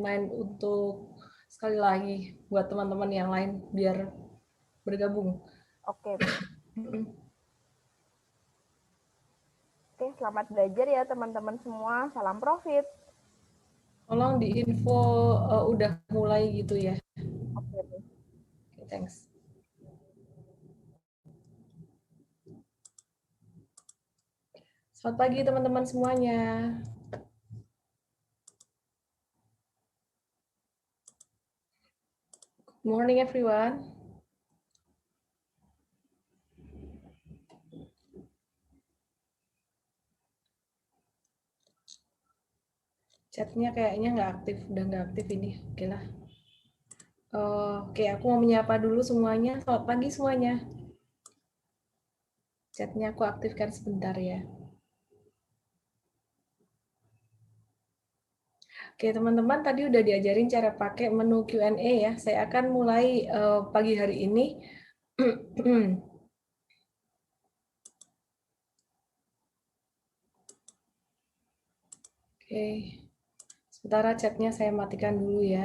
main untuk sekali lagi buat teman-teman yang lain biar bergabung. Oke. Oke, selamat belajar ya teman-teman semua. Salam profit. Tolong diinfo udah mulai gitu ya. Oke. Okay, thanks. Selamat pagi teman-teman semuanya. Good morning everyone. Chatnya kayaknya nggak aktif, udah nggak aktif ini. Oke lah. Oke, aku mau menyapa dulu semuanya. Selamat pagi semuanya. Chatnya aku aktifkan sebentar ya. Oke, teman-teman tadi udah diajarin cara pakai menu Q&A ya. Saya akan mulai pagi hari ini. Oke, sementara chatnya saya matikan dulu ya.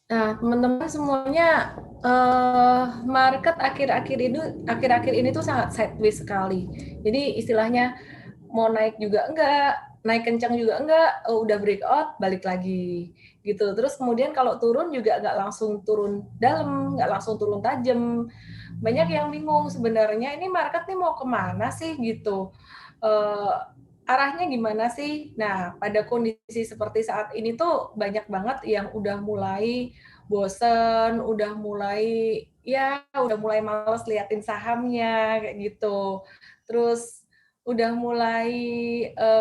Nah, teman-teman semuanya, market akhir-akhir ini tuh sangat sideways sekali. Jadi istilahnya mau naik juga enggak, naik kencang juga enggak, udah breakout balik lagi gitu. Terus kemudian kalau turun juga nggak langsung turun dalam, nggak langsung turun tajam. Banyak yang bingung sebenarnya ini market nih mau kemana sih gitu. Arahnya gimana sih? Nah, pada kondisi seperti saat ini tuh banyak banget yang udah mulai bosen, udah mulai males liatin sahamnya kayak gitu. Terus udah mulai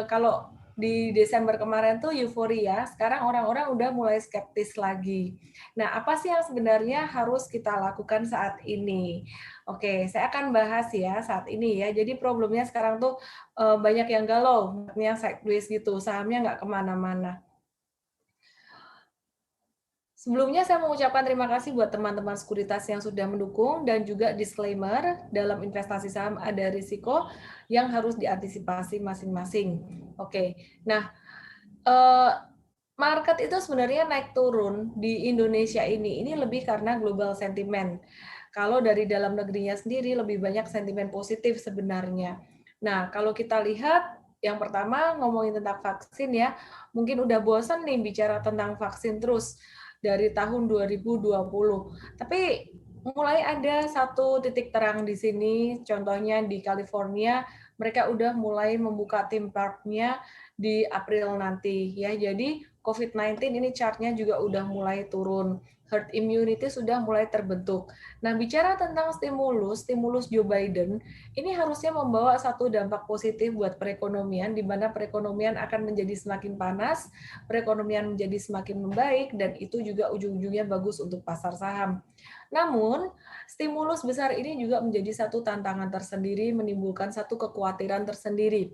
kalau di Desember kemarin tuh euforia, sekarang orang-orang udah mulai skeptis lagi. Nah, apa sih yang sebenarnya harus kita lakukan saat ini? Oke, saya akan bahas ya saat ini ya. Jadi problemnya sekarang tuh banyak yang galau, yang sideways gitu, sahamnya nggak kemana-mana. Sebelumnya saya mengucapkan terima kasih buat teman-teman sekuritas yang sudah mendukung dan juga disclaimer dalam investasi saham ada risiko yang harus diantisipasi masing-masing. Oke, nah market itu sebenarnya naik turun di Indonesia ini lebih karena global sentiment. Kalau dari dalam negerinya sendiri lebih banyak sentimen positif sebenarnya. Nah, kalau kita lihat yang pertama ngomongin tentang vaksin ya, mungkin udah bosan nih bicara tentang vaksin terus dari tahun 2020. Tapi mulai ada satu titik terang di sini, contohnya di California, mereka udah mulai membuka theme park-nya di April nanti ya. Jadi COVID-19 ini chartnya juga udah mulai turun. Herd immunity sudah mulai terbentuk. Nah, bicara tentang stimulus Joe Biden, ini harusnya membawa satu dampak positif buat perekonomian, di mana perekonomian akan menjadi semakin panas, perekonomian menjadi semakin membaik, dan itu juga ujung-ujungnya bagus untuk pasar saham. Namun, stimulus besar ini juga menjadi satu tantangan tersendiri, menimbulkan satu kekhawatiran tersendiri,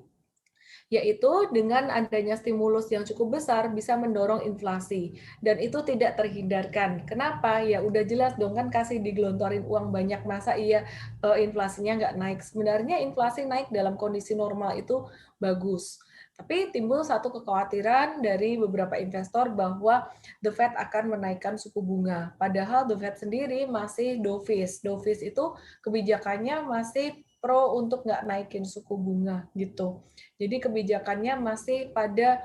yaitu dengan adanya stimulus yang cukup besar bisa mendorong inflasi, dan itu tidak terhindarkan. Kenapa? Ya udah jelas dong, kan kasih digelontorin uang banyak, masa iya inflasinya nggak naik. Sebenarnya inflasi naik dalam kondisi normal itu bagus. Tapi timbul satu kekhawatiran dari beberapa investor bahwa The Fed akan menaikkan suku bunga. Padahal The Fed sendiri masih dovish. Dovish itu kebijakannya masih pro untuk nggak naikin suku bunga gitu. Jadi kebijakannya masih pada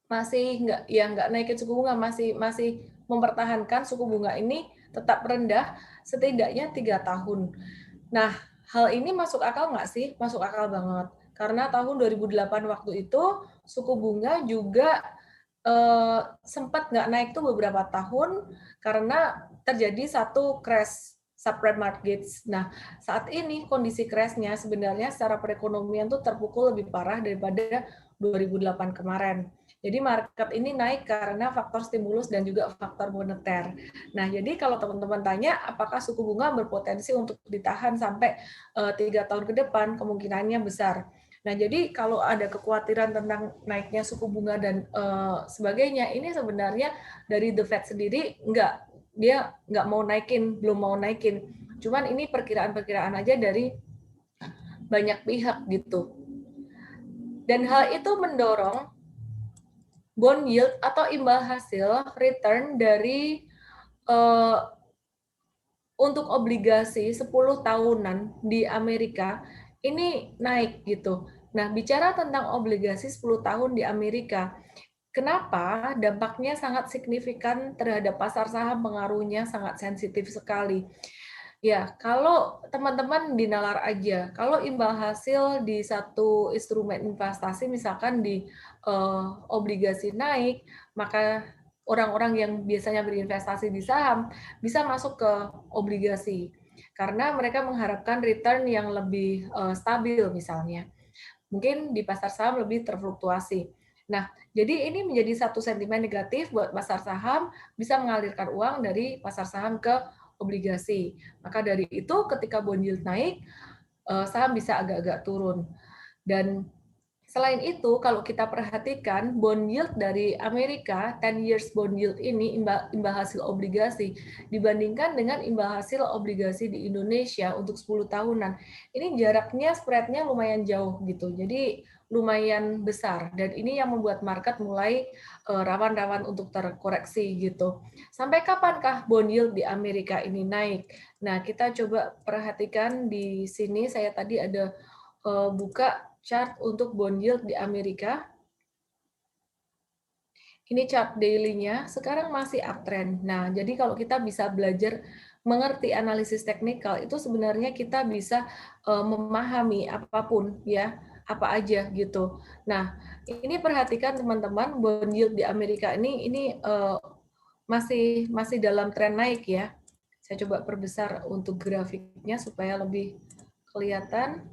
masih nggak naikin suku bunga, masih mempertahankan suku bunga ini tetap rendah setidaknya 3 tahun. Nah, hal ini masuk akal nggak sih? Masuk akal banget. Karena tahun 2008 waktu itu suku bunga juga sempat nggak naik tuh beberapa tahun karena terjadi satu crash subprime mortgage. Nah, saat ini kondisi crashnya sebenarnya secara perekonomian tuh terpukul lebih parah daripada 2008 kemarin. Jadi market ini naik karena faktor stimulus dan juga faktor moneter. Nah, jadi kalau teman-teman tanya apakah suku bunga berpotensi untuk ditahan sampai 3 tahun ke depan, kemungkinannya besar. Nah, jadi kalau ada kekhawatiran tentang naiknya suku bunga dan sebagainya, ini sebenarnya dari The Fed sendiri dia nggak mau naikin, belum mau naikin. Cuman ini perkiraan-perkiraan aja dari banyak pihak gitu. Dan hal itu mendorong bond yield atau imbal hasil return dari untuk obligasi 10 tahunan di Amerika ini naik gitu. Nah, bicara tentang obligasi 10 tahun di Amerika, kenapa dampaknya sangat signifikan terhadap pasar saham, pengaruhnya sangat sensitif sekali. Ya, kalau teman-teman dinalar aja, kalau imbal hasil di satu instrumen investasi, misalkan di obligasi naik, maka orang-orang yang biasanya berinvestasi di saham bisa masuk ke obligasi karena mereka mengharapkan return yang lebih stabil misalnya. Mungkin di pasar saham lebih terfluktuasi. Nah, jadi ini menjadi satu sentimen negatif buat pasar saham, bisa mengalirkan uang dari pasar saham ke obligasi. Maka dari itu ketika bond yield naik, saham bisa agak-agak turun. Dan selain itu, kalau kita perhatikan bond yield dari Amerika, 10 years bond yield ini, imbal hasil obligasi, dibandingkan dengan imbal hasil obligasi di Indonesia untuk 10 tahunan, ini jaraknya, spreadnya lumayan jauh gitu. Jadi lumayan besar, dan ini yang membuat market mulai rawan-rawan untuk terkoreksi gitu. Sampai kapankah bond yield di Amerika ini naik? Nah, kita coba perhatikan di sini, saya tadi ada buka chart untuk bond yield di Amerika. Ini chart daily-nya, sekarang masih uptrend. Nah, jadi kalau kita bisa belajar mengerti analisis teknikal, itu sebenarnya kita bisa memahami apapun ya, apa aja gitu. Nah, ini perhatikan teman-teman, bond yield di Amerika ini masih dalam tren naik ya. Saya coba perbesar untuk grafiknya supaya lebih kelihatan.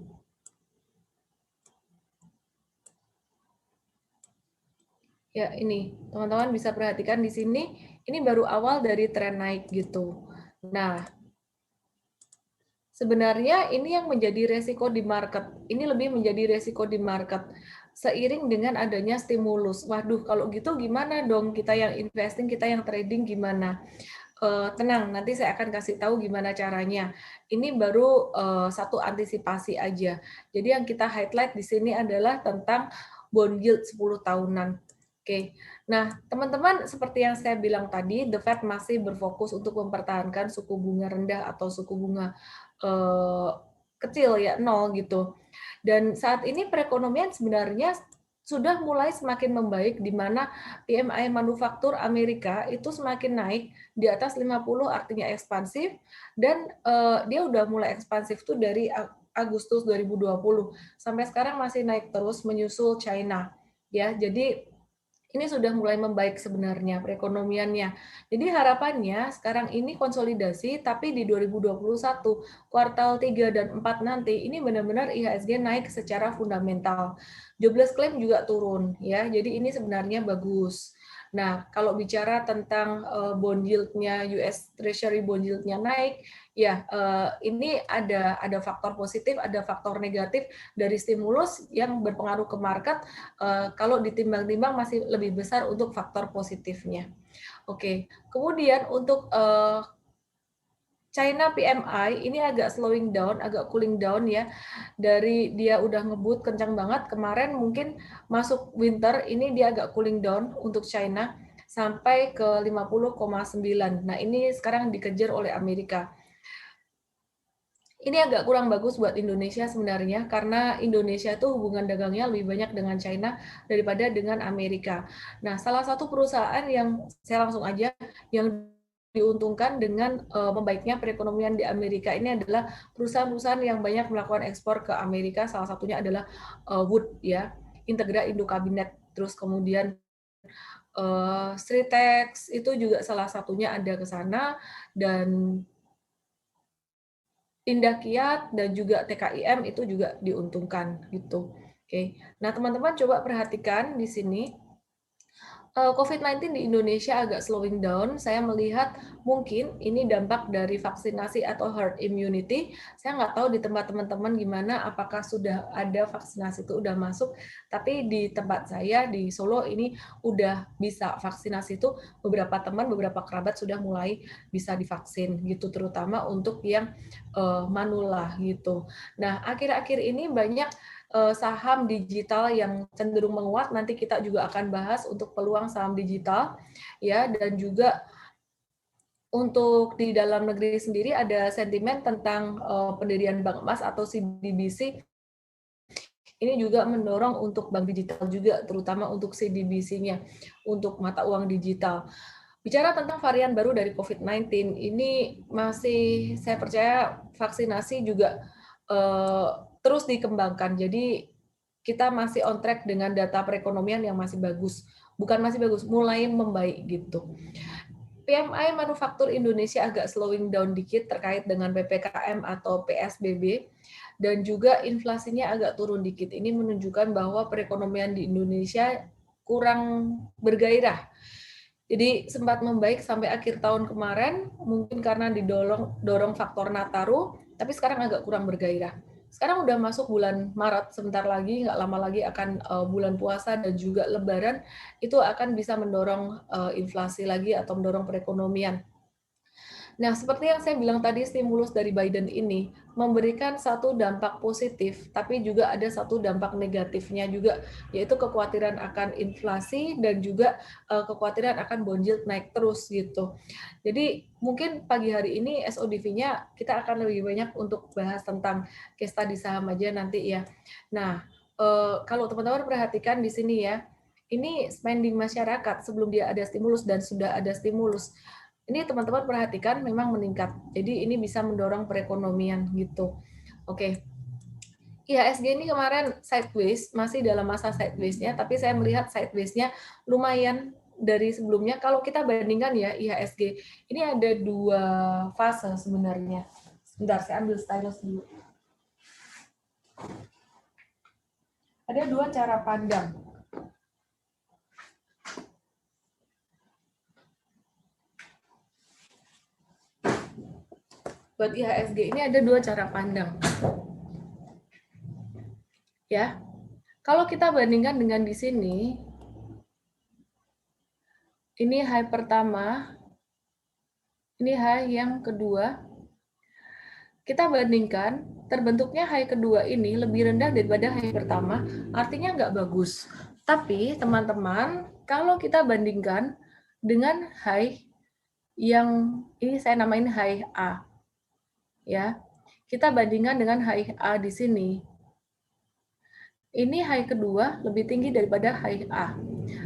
Ya, ini teman-teman bisa perhatikan di sini, ini baru awal dari tren naik gitu. Nah, sebenarnya ini yang menjadi resiko di market. Ini lebih menjadi resiko di market seiring dengan adanya stimulus. Waduh, kalau gitu gimana dong kita yang investing, kita yang trading gimana? Tenang, nanti saya akan kasih tahu gimana caranya. Ini baru satu antisipasi aja. Jadi yang kita highlight di sini adalah tentang bond yield 10 tahunan. Oke, nah teman-teman seperti yang saya bilang tadi, The Fed masih berfokus untuk mempertahankan suku bunga rendah atau suku bunga kecil ya, nol gitu. Dan saat ini perekonomian sebenarnya sudah mulai semakin membaik di mana PMI manufaktur Amerika itu semakin naik di atas 50 artinya ekspansif dan dia udah mulai ekspansif tuh dari Agustus 2020 sampai sekarang masih naik terus menyusul China ya. Jadi ini sudah mulai membaik sebenarnya perekonomiannya. Jadi harapannya sekarang ini konsolidasi, tapi di 2021 kuartal 3 dan 4 nanti ini benar-benar IHSG naik secara fundamental. Jobless claim juga turun ya. Jadi ini sebenarnya bagus. Nah, kalau bicara tentang bond yield-nya US Treasury bond yield-nya naik, ya ini ada faktor positif, ada faktor negatif dari stimulus yang berpengaruh ke market. Kalau ditimbang-timbang masih lebih besar untuk faktor positifnya. Oke, kemudian untuk China PMI ini agak slowing down, agak cooling down ya. Dari dia udah ngebut kencang banget kemarin, mungkin masuk winter ini dia agak cooling down untuk China sampai ke 50,9. Nah, ini sekarang dikejar oleh Amerika. Ini agak kurang bagus buat Indonesia sebenarnya karena Indonesia itu hubungan dagangnya lebih banyak dengan China daripada dengan Amerika. Nah, salah satu perusahaan yang saya langsung aja yang diuntungkan dengan membaiknya perekonomian di Amerika ini adalah perusahaan-perusahaan yang banyak melakukan ekspor ke Amerika. Salah satunya adalah Wood ya, Integra Indo Kabinet. Terus kemudian Sritex itu juga salah satunya ada ke sana dan Indah Kiat dan juga TKIM itu juga diuntungkan gitu. Oke. Nah, teman-teman coba perhatikan di sini COVID-19 di Indonesia agak slowing down. Saya melihat mungkin ini dampak dari vaksinasi atau herd immunity. Saya nggak tahu di tempat teman-teman gimana, apakah sudah ada vaksinasi itu udah masuk. Tapi di tempat saya di Solo ini udah bisa vaksinasi itu, beberapa teman, beberapa kerabat sudah mulai bisa divaksin gitu, terutama untuk yang manula gitu. Nah, akhir-akhir ini banyak saham digital yang cenderung menguat. Nanti kita juga akan bahas untuk peluang saham digital ya, dan juga untuk di dalam negeri sendiri ada sentimen tentang pendirian bank emas atau CBDC. Ini juga mendorong untuk bank digital juga, terutama untuk CBDC-nya, untuk mata uang digital. Bicara tentang varian baru dari COVID-19, ini masih saya percaya vaksinasi juga terus dikembangkan. Jadi kita masih on track dengan data perekonomian yang masih bagus. Bukan masih bagus, mulai membaik gitu. PMI manufaktur Indonesia agak slowing down dikit terkait dengan PPKM atau PSBB, dan juga inflasinya agak turun dikit. Ini menunjukkan bahwa perekonomian di Indonesia kurang bergairah. Jadi sempat membaik sampai akhir tahun kemarin, mungkin karena didorong faktor Nataru, tapi sekarang agak kurang bergairah. Sekarang udah masuk bulan Maret, sebentar lagi, nggak lama lagi akan bulan puasa dan juga Lebaran, itu akan bisa mendorong inflasi lagi atau mendorong perekonomian. Nah, seperti yang saya bilang tadi, stimulus dari Biden ini memberikan satu dampak positif, tapi juga ada satu dampak negatifnya juga, yaitu kekhawatiran akan inflasi dan juga kekhawatiran akan bond yield naik terus gitu. Jadi mungkin pagi hari ini SODV-nya kita akan lebih banyak untuk bahas tentang case study saham aja nanti ya. Nah, kalau teman-teman perhatikan di sini ya, ini spending masyarakat sebelum dia ada stimulus dan sudah ada stimulus. Ini teman-teman perhatikan memang meningkat. Jadi ini bisa mendorong perekonomian gitu. Oke. IHSG ini kemarin sideways, masih dalam masa sideways-nya, tapi saya melihat sideways-nya lumayan dari sebelumnya. Kalau kita bandingkan ya IHSG, ini ada dua fase sebenarnya. Sebentar, saya ambil stylus dulu. Ada dua cara pandang. Buat IHSG ini ada dua cara pandang. Ya, kalau kita bandingkan dengan di sini, ini high pertama, ini high yang kedua. Kita bandingkan, terbentuknya high kedua ini lebih rendah daripada high pertama, artinya nggak bagus. Tapi teman-teman, kalau kita bandingkan dengan high yang ini saya namain high A, ya, kita bandingkan dengan high A di sini. Ini high kedua lebih tinggi daripada high A.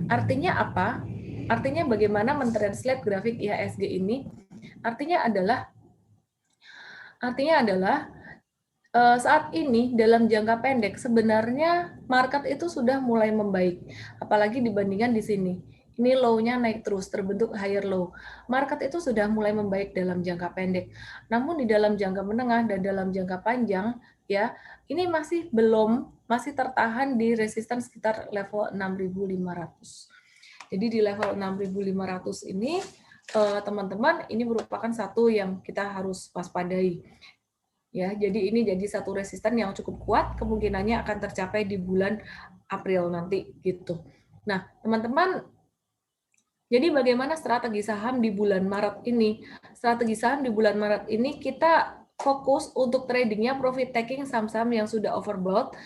Artinya apa? Artinya bagaimana mentranslate grafik IHSG ini? Artinya adalah saat ini dalam jangka pendek sebenarnya market itu sudah mulai membaik, apalagi dibandingkan di sini. Ini low-nya naik terus, terbentuk higher low. Market itu sudah mulai membaik dalam jangka pendek. Namun di dalam jangka menengah dan dalam jangka panjang, ya, ini masih tertahan di resisten sekitar level 6.500. Jadi di level 6.500 ini, teman-teman, ini merupakan satu yang kita harus waspadai. Ya, jadi ini jadi satu resisten yang cukup kuat, kemungkinannya akan tercapai di bulan April nanti gitu. Nah, teman-teman, jadi bagaimana strategi saham di bulan Maret ini? Strategi saham di bulan Maret ini kita fokus untuk tradingnya profit taking saham-saham yang sudah overbought,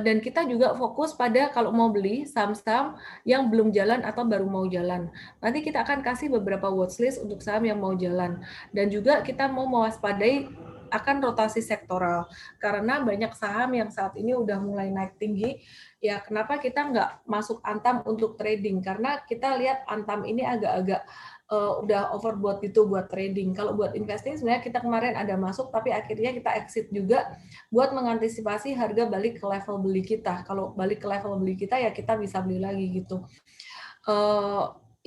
dan kita juga fokus pada kalau mau beli saham-saham yang belum jalan atau baru mau jalan. Nanti kita akan kasih beberapa watchlist untuk saham yang mau jalan, dan juga kita mau mewaspadai akan rotasi sektoral karena banyak saham yang saat ini udah mulai naik tinggi. Ya, kenapa kita nggak masuk Antam untuk trading? Karena kita lihat Antam ini agak-agak udah overbought itu buat trading. Kalau buat investing sebenarnya kita kemarin ada masuk, tapi akhirnya kita exit juga buat mengantisipasi harga balik ke level beli kita. Kalau balik ke level beli kita ya kita bisa beli lagi gitu.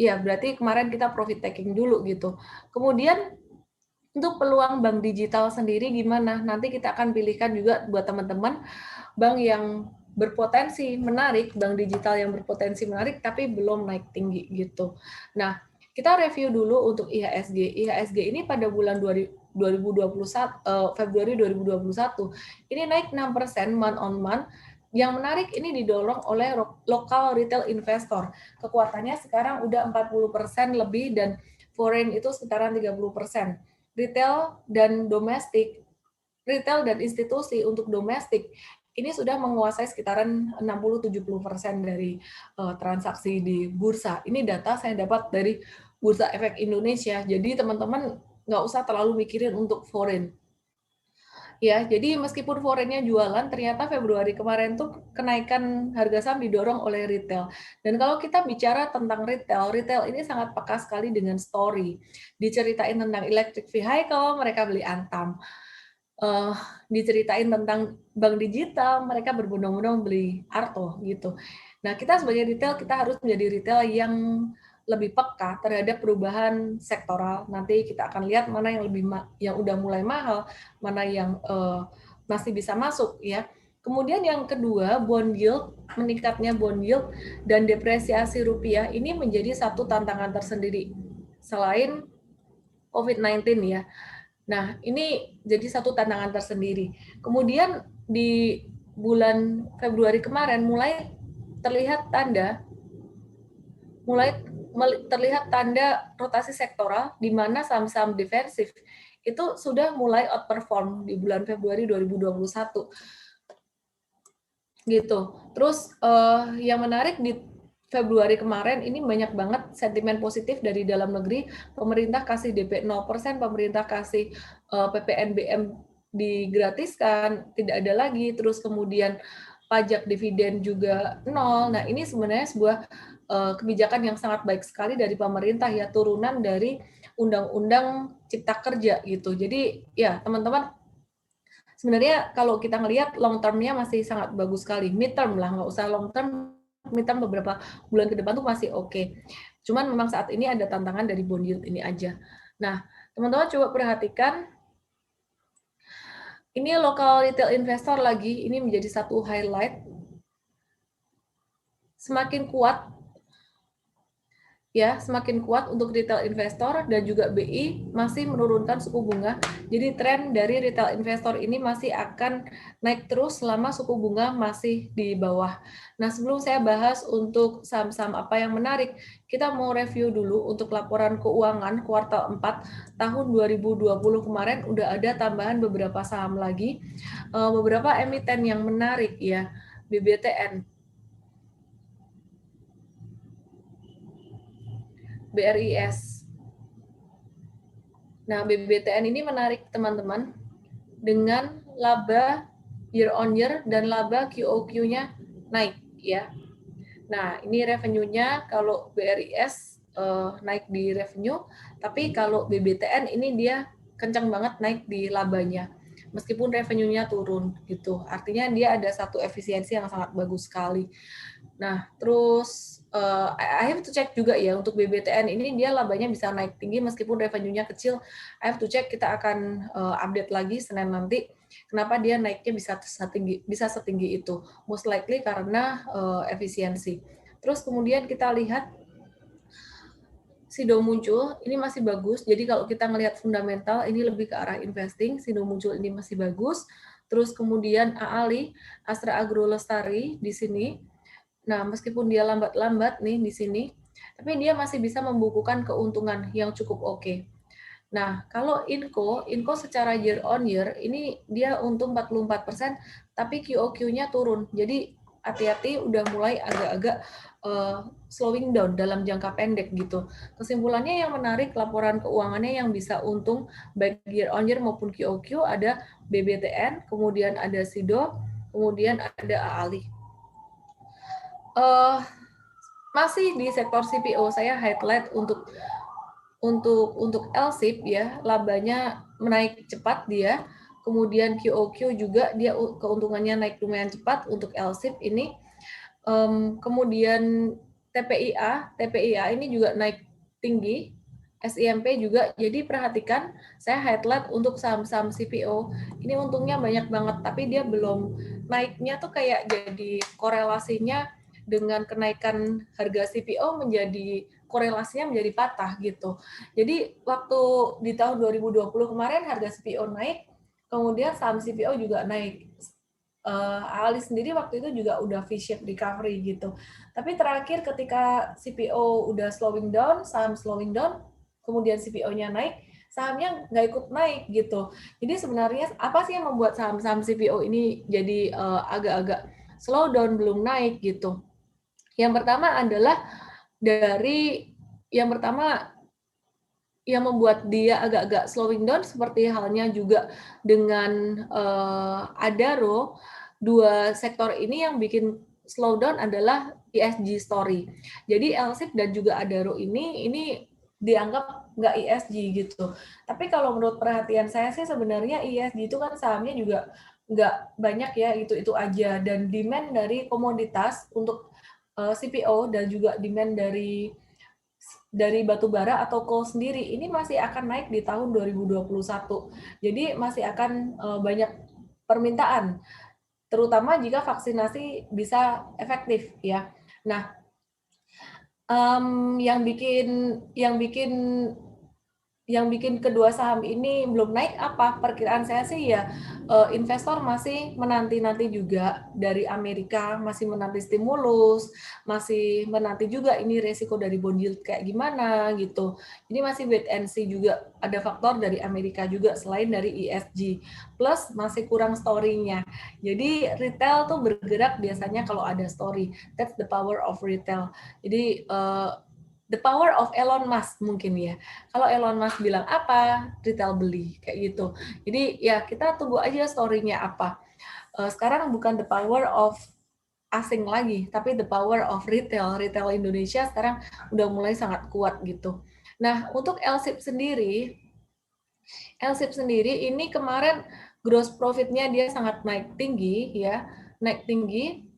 Ya berarti kemarin kita profit taking dulu gitu. Kemudian untuk peluang bank digital sendiri gimana? Nanti kita akan pilihkan juga buat teman-teman bank yang berpotensi menarik, bank digital yang berpotensi menarik tapi belum naik tinggi gitu. Nah, kita review dulu untuk IHSG. IHSG ini pada bulan 2021 Februari 2021 ini naik 6% month on month. Yang menarik ini didorong oleh lokal retail investor. Kekuatannya sekarang udah 40% lebih dan foreign itu sekitaran 30%. Retail dan domestik, retail dan institusi untuk domestik ini sudah menguasai sekitaran 60-70% dari transaksi di bursa. Ini data saya dapat dari Bursa Efek Indonesia. Jadi teman-teman nggak usah terlalu mikirin untuk foreign. Ya, jadi meskipun foreignnya jualan, ternyata Februari kemarin tuh kenaikan harga saham didorong oleh retail. Dan kalau kita bicara tentang retail, retail ini sangat peka sekali dengan story. Diceritain tentang electric vehicle, mereka beli Antam. Diceritain tentang bank digital, mereka berbondong-bondong beli Arto gitu. Nah, kita sebagai retail, kita harus menjadi retail yang lebih peka terhadap perubahan sektoral. Nanti kita akan lihat mana yang yang udah mulai mahal, mana yang masih bisa masuk ya. Kemudian yang kedua, bond yield, meningkatnya bond yield dan depresiasi rupiah ini menjadi satu tantangan tersendiri selain COVID-19 ya. Nah, ini jadi satu tantangan tersendiri. Kemudian di bulan Februari kemarin mulai terlihat tanda rotasi sektoral di mana saham-saham defensif itu sudah mulai outperform di bulan Februari 2021. Gitu. Terus yang menarik di Februari kemarin ini banyak banget sentimen positif dari dalam negeri. Pemerintah kasih DP 0%, pemerintah kasih PPNBM digratiskan, tidak ada lagi. Terus kemudian pajak dividen juga nol. Nah, ini sebenarnya sebuah kebijakan yang sangat baik sekali dari pemerintah ya, turunan dari Undang-Undang Cipta Kerja gitu. Jadi ya teman-teman, sebenarnya kalau kita ngelihat long term-nya masih sangat bagus sekali. Mid term lah, nggak usah long term, mid term beberapa bulan ke depan tuh masih oke. Cuman memang saat ini ada tantangan dari bond yield ini aja. Nah, teman-teman coba perhatikan, ini lokal retail investor lagi, ini menjadi satu highlight. Semakin kuat ya, semakin kuat untuk retail investor dan juga BI masih menurunkan suku bunga. Jadi tren dari retail investor ini masih akan naik terus selama suku bunga masih di bawah. Nah, sebelum saya bahas untuk saham-saham apa yang menarik, kita mau review dulu untuk laporan keuangan kuartal 4 tahun 2020 kemarin udah ada tambahan beberapa saham lagi. Beberapa emiten yang menarik ya, BBTN, BRIS. Nah, BBTN ini menarik teman-teman dengan laba year on year dan laba QOQ-nya naik ya. Nah, ini revenue-nya kalau BRIS naik di revenue, tapi kalau BBTN ini dia kencang banget naik di labanya. Meskipun revenue-nya turun gitu. Artinya dia ada satu efisiensi yang sangat bagus sekali. Nah, terus I have to check juga ya untuk BBTN ini dia labanya bisa naik tinggi meskipun revenue-nya kecil. I have to check, kita akan update lagi Senin nanti. Kenapa dia naiknya bisa setinggi itu? Most likely karena efisiensi. Terus kemudian kita lihat Sido muncul, ini masih bagus. Jadi kalau kita melihat fundamental, ini lebih ke arah investing. Sido muncul ini masih bagus. Terus kemudian AALI, Astra Agro Lestari di sini. Nah, meskipun dia lambat-lambat nih di sini, tapi dia masih bisa membukukan keuntungan yang cukup oke. Nah, kalau Inco secara year on year, ini dia untung 44%, tapi QOQ-nya turun. Jadi hati-hati udah mulai agak-agak slowing down dalam jangka pendek gitu. Kesimpulannya yang menarik, laporan keuangannya yang bisa untung baik year on year maupun QOQ ada BBTN, kemudian ada Sido, kemudian ada AALI. Masih di sektor CPO, saya highlight untuk LSIP ya, labanya menaik cepat dia. Kemudian QOQ juga dia keuntungannya naik lumayan cepat untuk LSIP ini. Kemudian TPIA ini juga naik tinggi. SIMP juga. Jadi perhatikan, saya highlight untuk saham-saham CPO. Ini untungnya banyak banget, tapi dia belum naiknya tuh kayak jadi korelasinya dengan kenaikan harga CPO menjadi korelasinya menjadi patah gitu. Jadi waktu di tahun 2020 kemarin harga CPO naik, kemudian saham CPO juga naik. Ali sendiri waktu itu juga udah V-shape recovery gitu. Tapi terakhir ketika CPO udah slowing down, saham slowing down, kemudian CPO-nya naik, sahamnya nggak ikut naik gitu. Jadi sebenarnya apa sih yang membuat saham-saham CPO ini jadi agak-agak slow down, belum naik gitu? Yang pertama adalah dari yang pertama yang membuat dia agak-agak slowing down seperti halnya juga dengan Adaro, dua sektor ini yang bikin slow down adalah ESG story. Jadi LSIP dan juga Adaro ini dianggap nggak ESG gitu. Tapi kalau menurut perhatian saya sih sebenarnya ESG itu kan sahamnya juga nggak banyak ya, itu aja. Dan demand dari komoditas untuk CPO dan juga demand dari batu bara atau coal sendiri ini masih akan naik di tahun 2021. Jadi masih akan banyak permintaan, terutama jika vaksinasi bisa efektif ya. Nah, yang bikin kedua saham ini belum naik apa? Perkiraan saya sih ya investor masih menanti-nanti juga dari Amerika, masih menanti stimulus, masih menanti juga ini resiko dari bond yield kayak gimana gitu. Jadi masih wait and see juga, ada faktor dari Amerika juga selain dari ESG. Plus masih kurang story-nya. Jadi retail tuh bergerak biasanya kalau ada story. That's the power of retail. Jadi the power of Elon Musk mungkin ya. Kalau Elon Musk bilang apa, retail beli kayak gitu. Jadi ya kita tunggu aja story-nya apa. Sekarang bukan the power of asing lagi, tapi the power of retail. Retail Indonesia sekarang udah mulai sangat kuat gitu. Nah, untuk LSIP sendiri ini kemarin gross profit-nya dia sangat naik tinggi ya, naik tinggi.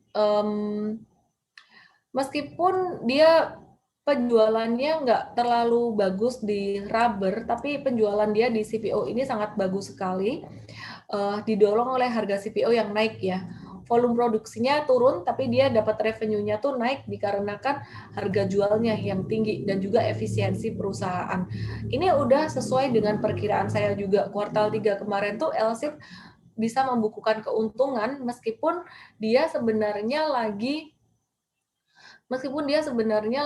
Meskipun dia penjualannya nggak terlalu bagus di rubber, tapi penjualan dia di CPO ini sangat bagus sekali, didorong oleh harga CPO yang naik ya. Volume produksinya turun, tapi dia dapat revenue-nya tuh naik dikarenakan harga jualnya yang tinggi dan juga efisiensi perusahaan. Ini udah sesuai dengan perkiraan saya juga. Kuartal 3 kemarin tuh LSIP bisa membukukan keuntungan meskipun dia sebenarnya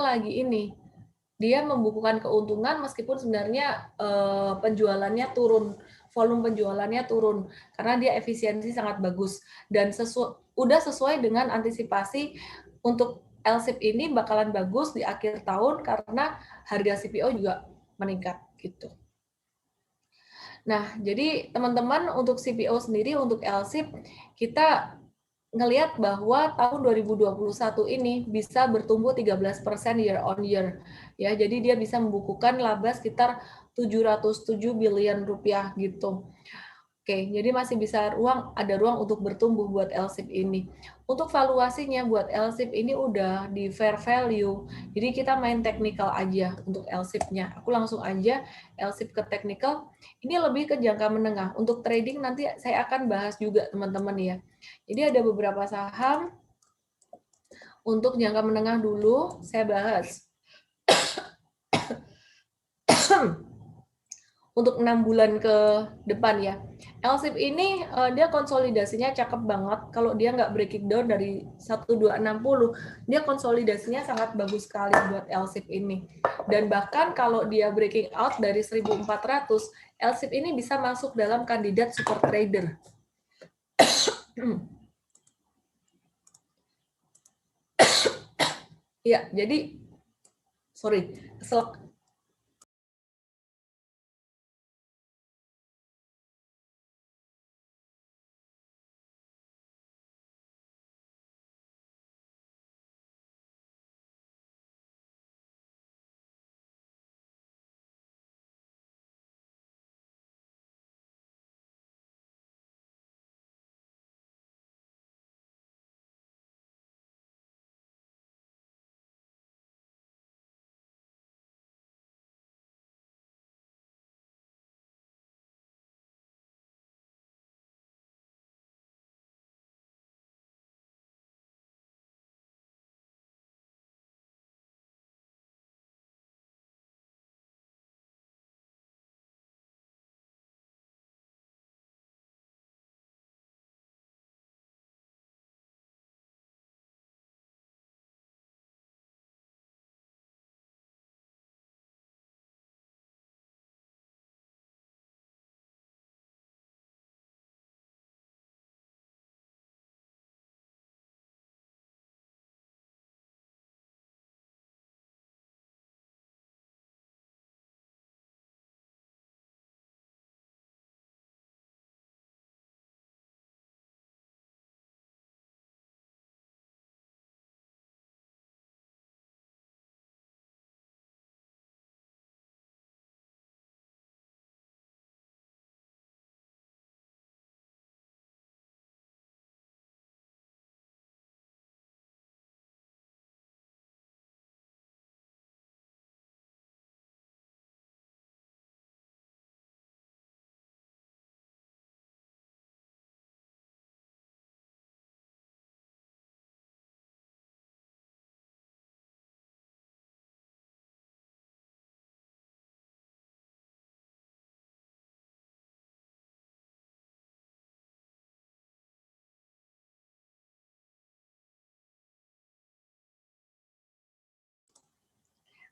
lagi ini, dia membukukan keuntungan meskipun sebenarnya penjualannya turun, volume penjualannya turun karena dia efisiensi sangat bagus dan udah sesuai dengan antisipasi untuk LSIP ini bakalan bagus di akhir tahun karena harga CPO juga meningkat gitu. Nah, jadi teman-teman untuk CPO sendiri untuk LSIP kita ngelihat bahwa tahun 2021 ini bisa bertumbuh 13% year on year. Ya, jadi dia bisa membukukan laba sekitar 707 billion rupiah gitu. Oke, jadi masih bisa ada ruang untuk bertumbuh buat LSIP ini. Untuk valuasinya buat LSIP ini udah di fair value. Jadi kita main technical aja untuk LSIP-nya. Aku langsung aja LSIP ke technical. Ini lebih ke jangka menengah. Untuk trading nanti saya akan bahas juga teman-teman ya. Jadi ada beberapa saham untuk jangka menengah dulu saya bahas. Untuk 6 bulan ke depan ya. LSIP ini dia konsolidasinya cakep banget. Kalau dia nggak breaking down dari 1260, dia konsolidasinya sangat bagus sekali buat LSIP ini. Dan bahkan kalau dia breaking out dari 1400, LSIP ini bisa masuk dalam kandidat super trader. Ya, jadi sorry,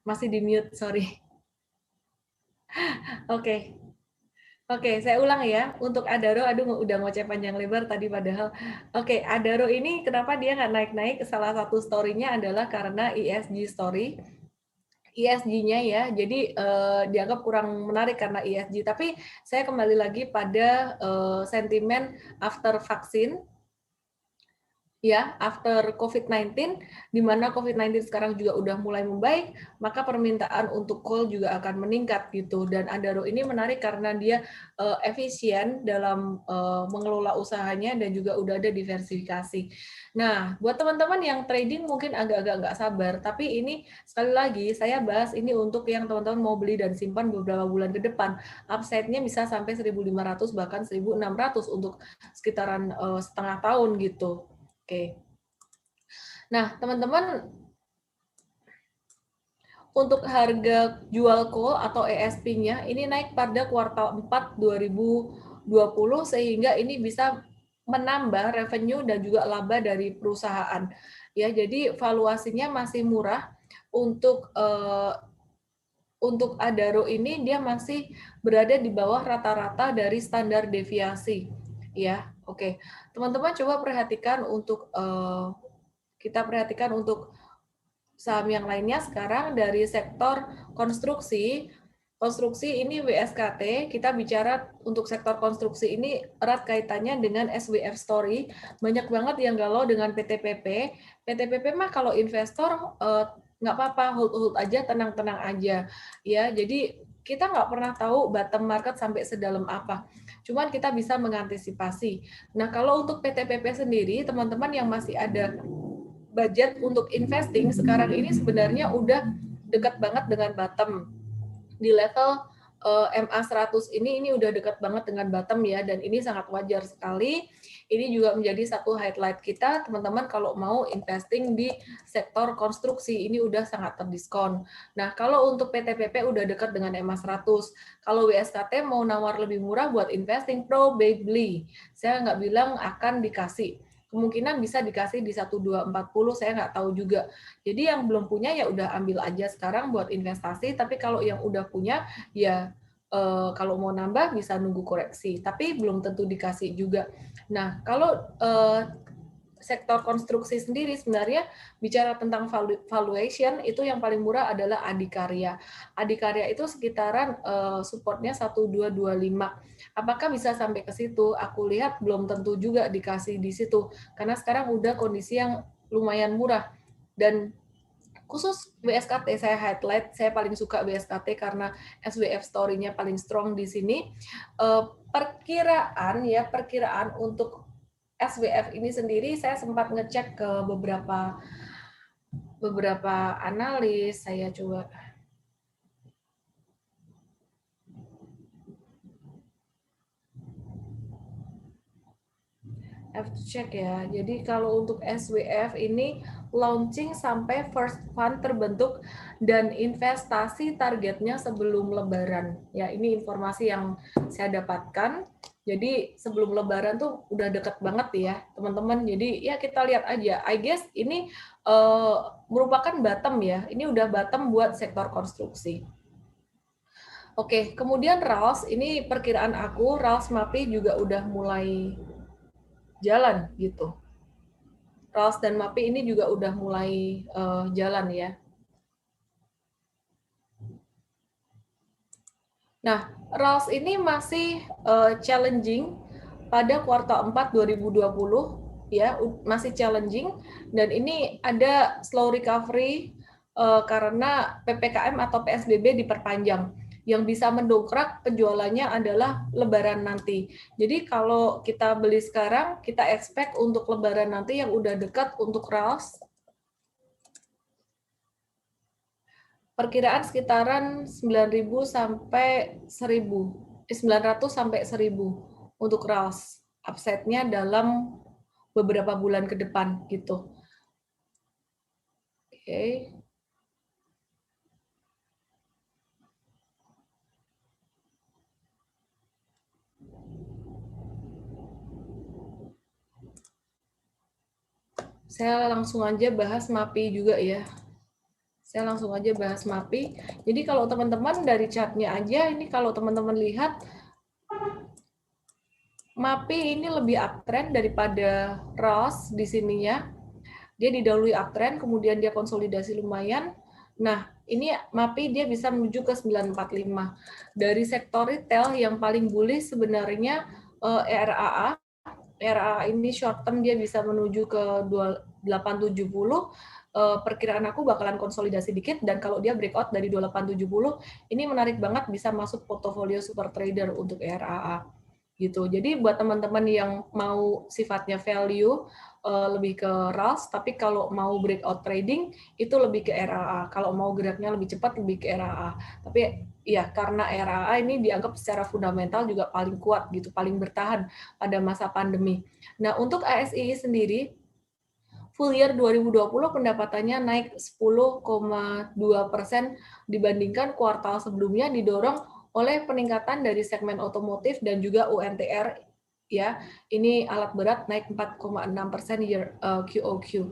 Masih di mute, sorry. Oke. Oke, saya ulang ya. Untuk Adaro, aduh udah ngoceh panjang lebar tadi padahal. Oke, Adaro ini kenapa dia nggak naik-naik? Salah satu story-nya adalah karena ESG story. ESG-nya ya, jadi dianggap kurang menarik karena ESG. Tapi saya kembali lagi pada sentimen after vaksin, ya, after COVID-19, di mana COVID-19 sekarang juga udah mulai membaik, maka permintaan untuk coal juga akan meningkat gitu. Dan Adaro ini menarik karena dia efisien dalam mengelola usahanya dan juga udah ada diversifikasi. Nah, buat teman-teman yang trading mungkin agak-agak nggak sabar, tapi ini sekali lagi saya bahas ini untuk yang teman-teman mau beli dan simpan beberapa bulan ke depan. Upside-nya bisa sampai 1.500 bahkan 1.600 untuk sekitaran setengah tahun gitu. Oke. Nah, teman-teman, untuk harga jual coal atau ESP-nya ini naik pada kuartal 4 2020 sehingga ini bisa menambah revenue dan juga laba dari perusahaan. Ya, jadi valuasinya masih murah untuk Adaro ini dia masih berada di bawah rata-rata dari standar deviasi. Ya, oke. Teman-teman coba perhatikan untuk kita perhatikan untuk saham yang lainnya sekarang dari sektor konstruksi. Konstruksi ini WSKT, kita bicara untuk sektor konstruksi ini erat kaitannya dengan SWF Story. Banyak banget yang galau dengan PTPP. PTPP mah kalau investor nggak apa-apa, hold aja, tenang-tenang aja. Ya, jadi kita nggak pernah tahu bottom market sampai sedalam apa. Cuman kita bisa mengantisipasi. Nah, kalau untuk PTPP sendiri, teman-teman yang masih ada budget untuk investing sekarang ini sebenarnya udah dekat banget dengan bottom di level MA100 ini udah dekat banget dengan bottom ya, dan ini sangat wajar sekali. Ini juga menjadi satu highlight kita teman-teman kalau mau investing di sektor konstruksi ini udah sangat terdiskon. Nah, kalau untuk PTPP udah dekat dengan MA100. Kalau WSKT mau nawar lebih murah buat investing, probably saya nggak bilang akan dikasih, kemungkinan bisa dikasih di 1240, saya nggak tahu juga. Jadi yang belum punya ya udah ambil aja sekarang buat investasi, tapi kalau yang udah punya ya kalau mau nambah bisa nunggu koreksi, tapi belum tentu dikasih juga. Nah, kalau sektor konstruksi sendiri sebenarnya bicara tentang valuation itu yang paling murah adalah Adikarya. Adikarya itu sekitaran supportnya 1225. Apakah bisa sampai ke situ? Aku lihat belum tentu juga dikasih di situ karena sekarang udah kondisi yang lumayan murah. Dan khusus WSKT saya highlight, saya paling suka WSKT karena SWF story-nya paling strong di sini. Perkiraan untuk SWF ini sendiri saya sempat ngecek ke beberapa analis, saya coba have to check ya. Jadi kalau untuk SWF ini launching sampai first fund terbentuk dan investasi targetnya sebelum Lebaran. Ya, ini informasi yang saya dapatkan. Jadi sebelum Lebaran tuh udah deket banget ya, teman-teman. Jadi ya kita lihat aja. I guess ini merupakan bottom ya. Ini udah bottom buat sektor konstruksi. Oke, kemudian RALS, ini perkiraan aku, RALS MAPI juga udah mulai jalan gitu. RALS dan MAPI ini juga udah mulai jalan ya. Nah, RALS ini masih challenging pada kuartal 4 2020 ya, masih challenging dan ini ada slow recovery karena PPKM atau PSBB diperpanjang. Yang bisa mendongkrak penjualannya adalah Lebaran nanti. Jadi kalau kita beli sekarang, kita expect untuk Lebaran nanti yang udah dekat untuk RALS perkiraan sekitaran 9.000 sampai 1.000, 900 sampai 1.000 untuk RALS. Upside-nya dalam beberapa bulan ke depan gitu. Oke. Saya langsung aja bahas MAPI juga ya. Saya langsung aja bahas MAPI. Jadi kalau teman-teman dari chartnya aja, ini kalau teman-teman lihat, MAPI ini lebih uptrend daripada ROS di sininya. Dia didahului uptrend, kemudian dia konsolidasi lumayan. Nah, ini MAPI dia bisa menuju ke 945. Dari sektor retail yang paling bullish sebenarnya RAA. RAA ini short term dia bisa menuju ke 2870. Perkiraan aku bakalan konsolidasi dikit, dan kalau dia breakout dari 2870 ini menarik banget bisa masuk portofolio super trader untuk RAA gitu. Jadi buat teman-teman yang mau sifatnya value lebih ke RAS, tapi kalau mau breakout trading itu lebih ke RAA. Kalau mau geraknya lebih cepat lebih ke RAA. Tapi ya karena RAA ini dianggap secara fundamental juga paling kuat gitu, paling bertahan pada masa pandemi. Nah, untuk ASI sendiri full year 2020 pendapatannya naik 10,2% dibandingkan kuartal sebelumnya, didorong oleh peningkatan dari segmen otomotif dan juga UNTR ya. Ini alat berat naik 4,6% year QOQ.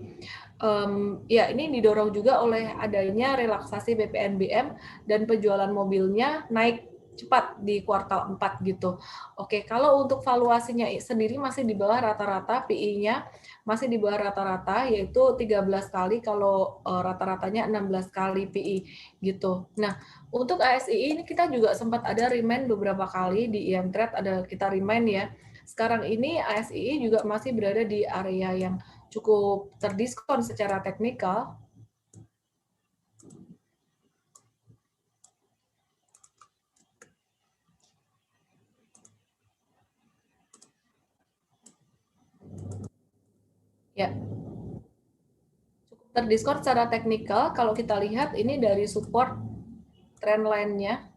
Ya, ini didorong juga oleh adanya relaksasi PPNBM dan penjualan mobilnya naik cepat di kuartal 4 gitu. Oke, kalau untuk valuasinya sendiri masih di bawah rata-rata, PI-nya masih di bawah rata-rata, yaitu 13 kali, kalau rata-ratanya 16 kali PI gitu. Nah, untuk ASI ini kita juga sempat ada remind beberapa kali di IM Trade, ada kita remind ya. Sekarang ini ASI juga masih berada di area yang cukup terdiskon secara teknikal. Ya, cukup terdiskon secara teknikal. Kalau kita lihat ini dari support trend line-nya.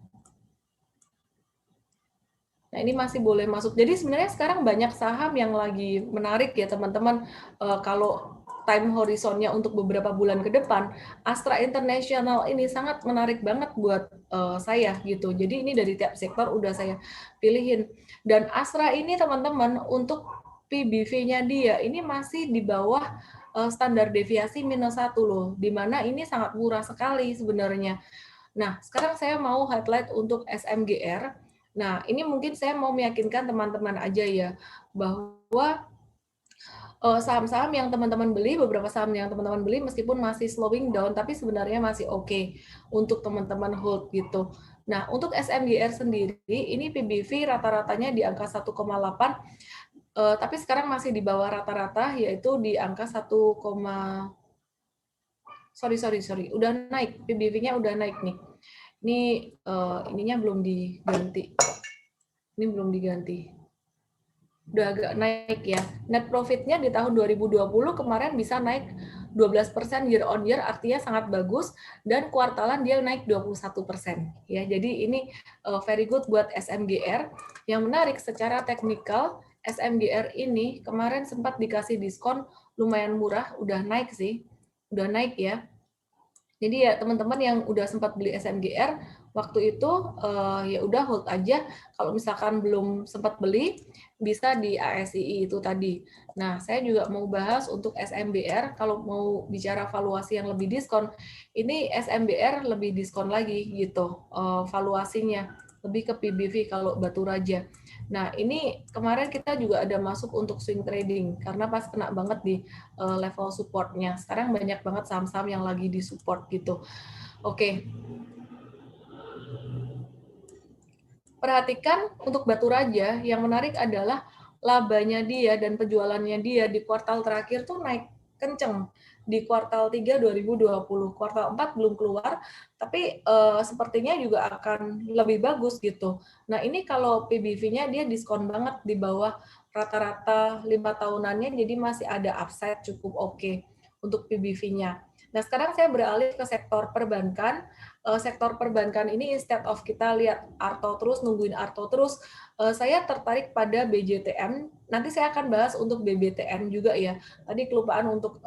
Nah, ini masih boleh masuk. Jadi sebenarnya sekarang banyak saham yang lagi menarik ya teman-teman. Kalau time horizonnya untuk beberapa bulan ke depan, Astra International ini sangat menarik banget buat saya gitu. Jadi ini dari tiap sektor udah saya pilihin. Dan Astra ini teman-teman untuk PBV-nya dia ini masih di bawah standar deviasi -1 loh, di mana ini sangat murah sekali sebenarnya. Nah, sekarang saya mau highlight untuk SMGR. Nah, ini mungkin saya mau meyakinkan teman-teman aja ya, bahwa saham-saham yang teman-teman beli, beberapa saham yang teman-teman beli meskipun masih slowing down, tapi sebenarnya masih oke untuk teman-teman hold gitu. Nah, untuk SMGR sendiri, ini PBV rata-ratanya di angka 1,8, tapi sekarang masih di bawah rata-rata, yaitu di angka 1, sorry, udah naik, PBV-nya udah naik nih. Ini ininya belum diganti. Ini belum diganti. Udah agak naik ya. Net profit-nya di tahun 2020 kemarin bisa naik 12% year on year, artinya sangat bagus, dan kuartalan dia naik 21%. Ya, jadi ini very good buat SMGR. Yang menarik secara teknikal, SMGR ini kemarin sempat dikasih diskon lumayan murah, udah naik sih. Udah naik ya. Jadi ya teman-teman yang udah sempat beli SMGR waktu itu ya udah hold aja. Kalau misalkan belum sempat beli bisa di ASII itu tadi. Nah, saya juga mau bahas untuk SMBR. Kalau mau bicara valuasi yang lebih diskon, ini SMBR lebih diskon lagi gitu valuasinya, lebih ke PBV kalau Batu Raja. Nah, ini kemarin kita juga ada masuk untuk swing trading karena pas kena banget di level supportnya. Sekarang banyak banget saham-saham yang lagi di support gitu. Oke. Perhatikan untuk Batu Raja, yang menarik adalah labanya dia dan penjualannya dia di kuartal terakhir tuh naik kenceng. Di kuartal 3 2020, kuartal 4 belum keluar, tapi sepertinya juga akan lebih bagus gitu. Nah, ini kalau PBV-nya dia diskon banget di bawah rata-rata 5 tahunannya, jadi masih ada upside cukup oke untuk PBV-nya. Nah, sekarang saya beralih ke sektor perbankan. Sektor perbankan ini instead of kita lihat Arto terus, nungguin Arto terus, saya tertarik pada BJTN. Nanti saya akan bahas untuk BBTN juga ya. Tadi kelupaan untuk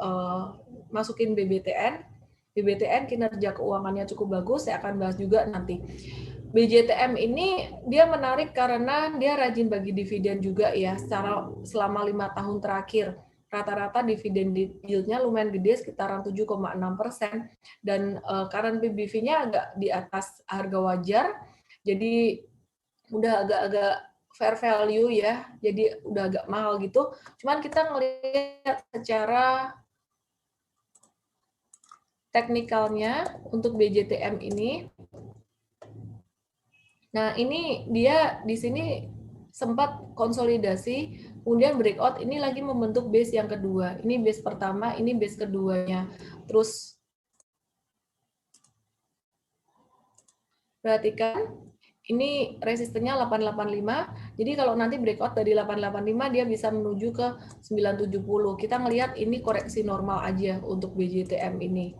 masukin BBTN. BBTN kinerja keuangannya cukup bagus, saya akan bahas juga nanti. BJTM ini dia menarik karena dia rajin bagi dividen juga ya, secara selama 5 tahun terakhir. rata-rata dividen yield-nya lumayan gede, sekitaran 7,6%, dan current PBV-nya agak di atas harga wajar, jadi udah agak-agak fair value ya, jadi udah agak mahal gitu. Cuman kita ngelihat secara teknikalnya untuk BJTM ini. Nah, ini dia di sini sempat konsolidasi, kemudian breakout, ini lagi membentuk base yang kedua. Ini base pertama, ini base keduanya. Terus perhatikan, ini resistennya 885, jadi kalau nanti breakout dari 885 dia bisa menuju ke 970. Kita ngelihat ini koreksi normal aja untuk BJTM ini.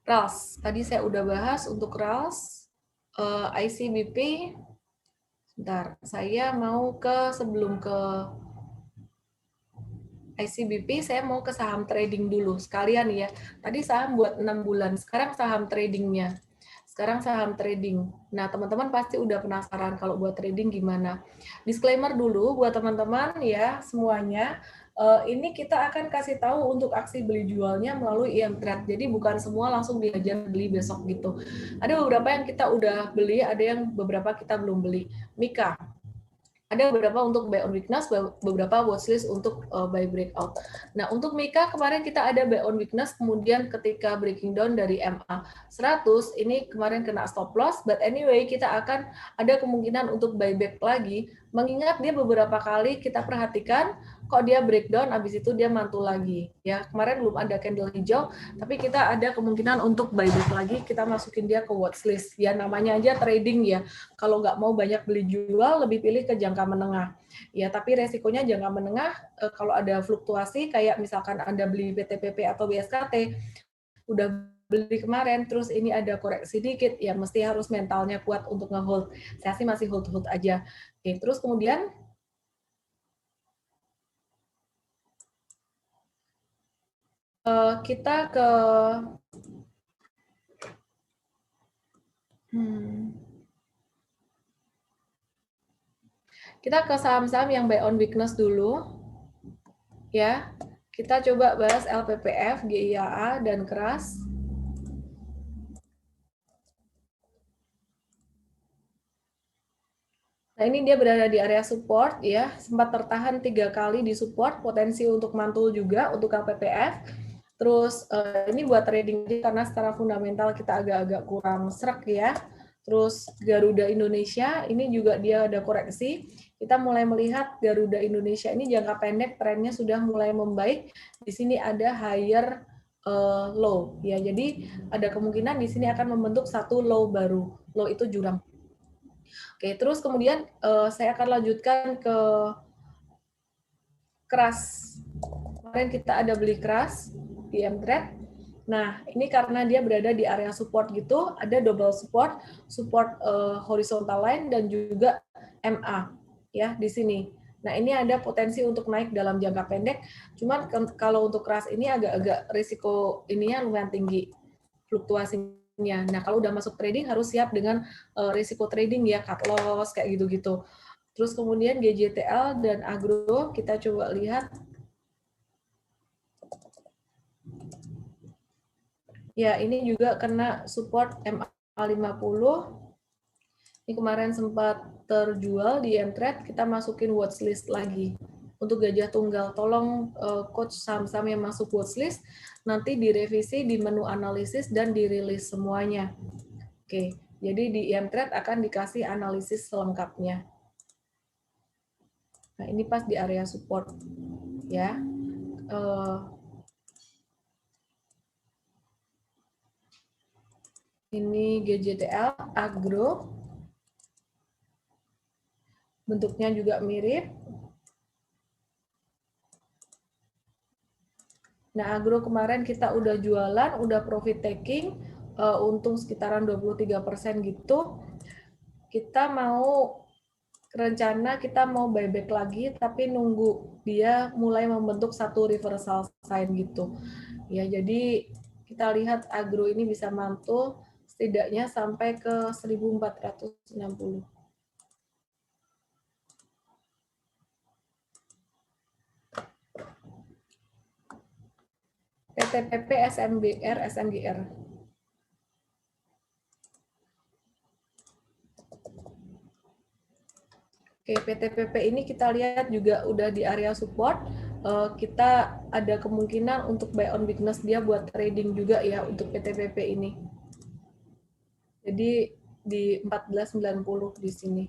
RALS, tadi saya udah bahas untuk RALS, ICBP. Sebentar, saya mau sebelum ke ICBP, saya mau ke saham trading dulu sekalian ya. Tadi saham buat 6 bulan, sekarang saham tradingnya. Sekarang saham trading. Nah, teman-teman pasti udah penasaran kalau buat trading gimana. Disclaimer dulu buat teman-teman ya semuanya. Ini kita akan kasih tahu untuk aksi beli jualnya melalui IM-Trade. Jadi bukan semua langsung diajar beli besok gitu. Ada beberapa yang kita udah beli, ada yang beberapa kita belum beli. Mika, ada beberapa untuk buy on weakness, beberapa watchlist untuk buy breakout. Nah, untuk Mika kemarin kita ada buy on weakness, kemudian ketika breaking down dari MA 100, ini kemarin kena stop loss, but anyway kita akan ada kemungkinan untuk buyback lagi, mengingat dia beberapa kali kita perhatikan, kok dia breakdown, habis itu dia mantul lagi. Ya, kemarin belum ada candle hijau, tapi kita ada kemungkinan untuk buyback lagi, kita masukin dia ke watchlist. Ya, namanya aja trading ya. Kalau nggak mau banyak beli jual, lebih pilih ke jangka menengah. Ya, tapi resikonya jangka menengah, kalau ada fluktuasi, kayak misalkan Anda beli PTPP atau BSKT, udah beli kemarin, terus ini ada koreksi dikit, ya mesti harus mentalnya kuat untuk nge-hold. Saya sih masih hold-hold aja. Oke, terus kemudian kita ke kita ke saham-saham yang buy on weakness dulu. Ya, kita coba bahas LPPF, GIAA, dan KRAS. Nah, ini dia berada di area support ya, sempat tertahan 3 kali di support, potensi untuk mantul juga untuk LPPF. Terus ini buat trading karena secara fundamental kita agak-agak kurang serak ya. Terus Garuda Indonesia, ini juga dia ada koreksi. Kita mulai melihat Garuda Indonesia ini jangka pendek trennya sudah mulai membaik. Di sini ada higher low ya. Jadi ada kemungkinan di sini akan membentuk satu low baru. Low itu jurang. Oke, terus kemudian saya akan lanjutkan ke KRAS. Kemarin kita ada beli KRAS di M-Trade. Nah, ini karena dia berada di area support gitu, ada double support, support horizontal line dan juga MA ya di sini. Nah, ini ada potensi untuk naik dalam jangka pendek. Cuman kalau untuk KRAS ini agak-agak risiko ininya lumayan tinggi fluktuasinya. Nah, kalau udah masuk trading harus siap dengan risiko trading ya, cut loss kayak gitu-gitu. Terus kemudian GJTL dan Agro kita coba lihat. Ya, ini juga kena support MA50. Ini kemarin sempat terjual di M-Trade, kita masukin watchlist lagi. Untuk gajah tunggal, tolong coach saham-saham yang masuk watchlist, nanti direvisi di menu analisis dan dirilis semuanya. Oke, jadi di M-Trade akan dikasih analisis selengkapnya. Nah, ini pas di area support. Ya. Ini GJTL, Agro. Bentuknya juga mirip. Nah, Agro kemarin kita udah jualan, udah profit taking, untung sekitaran 23% gitu. Kita mau rencana kita mau buyback lagi, tapi nunggu dia mulai membentuk satu reversal sign gitu. Ya, jadi kita lihat Agro ini bisa mantul setidaknya sampai ke 1460. PTPP, SMBR, SMGR. Oke, PTPP ini kita lihat juga udah di area support. Kita ada kemungkinan untuk buy on weakness dia buat trading juga ya untuk PTPP ini. Jadi di 1490 di sini.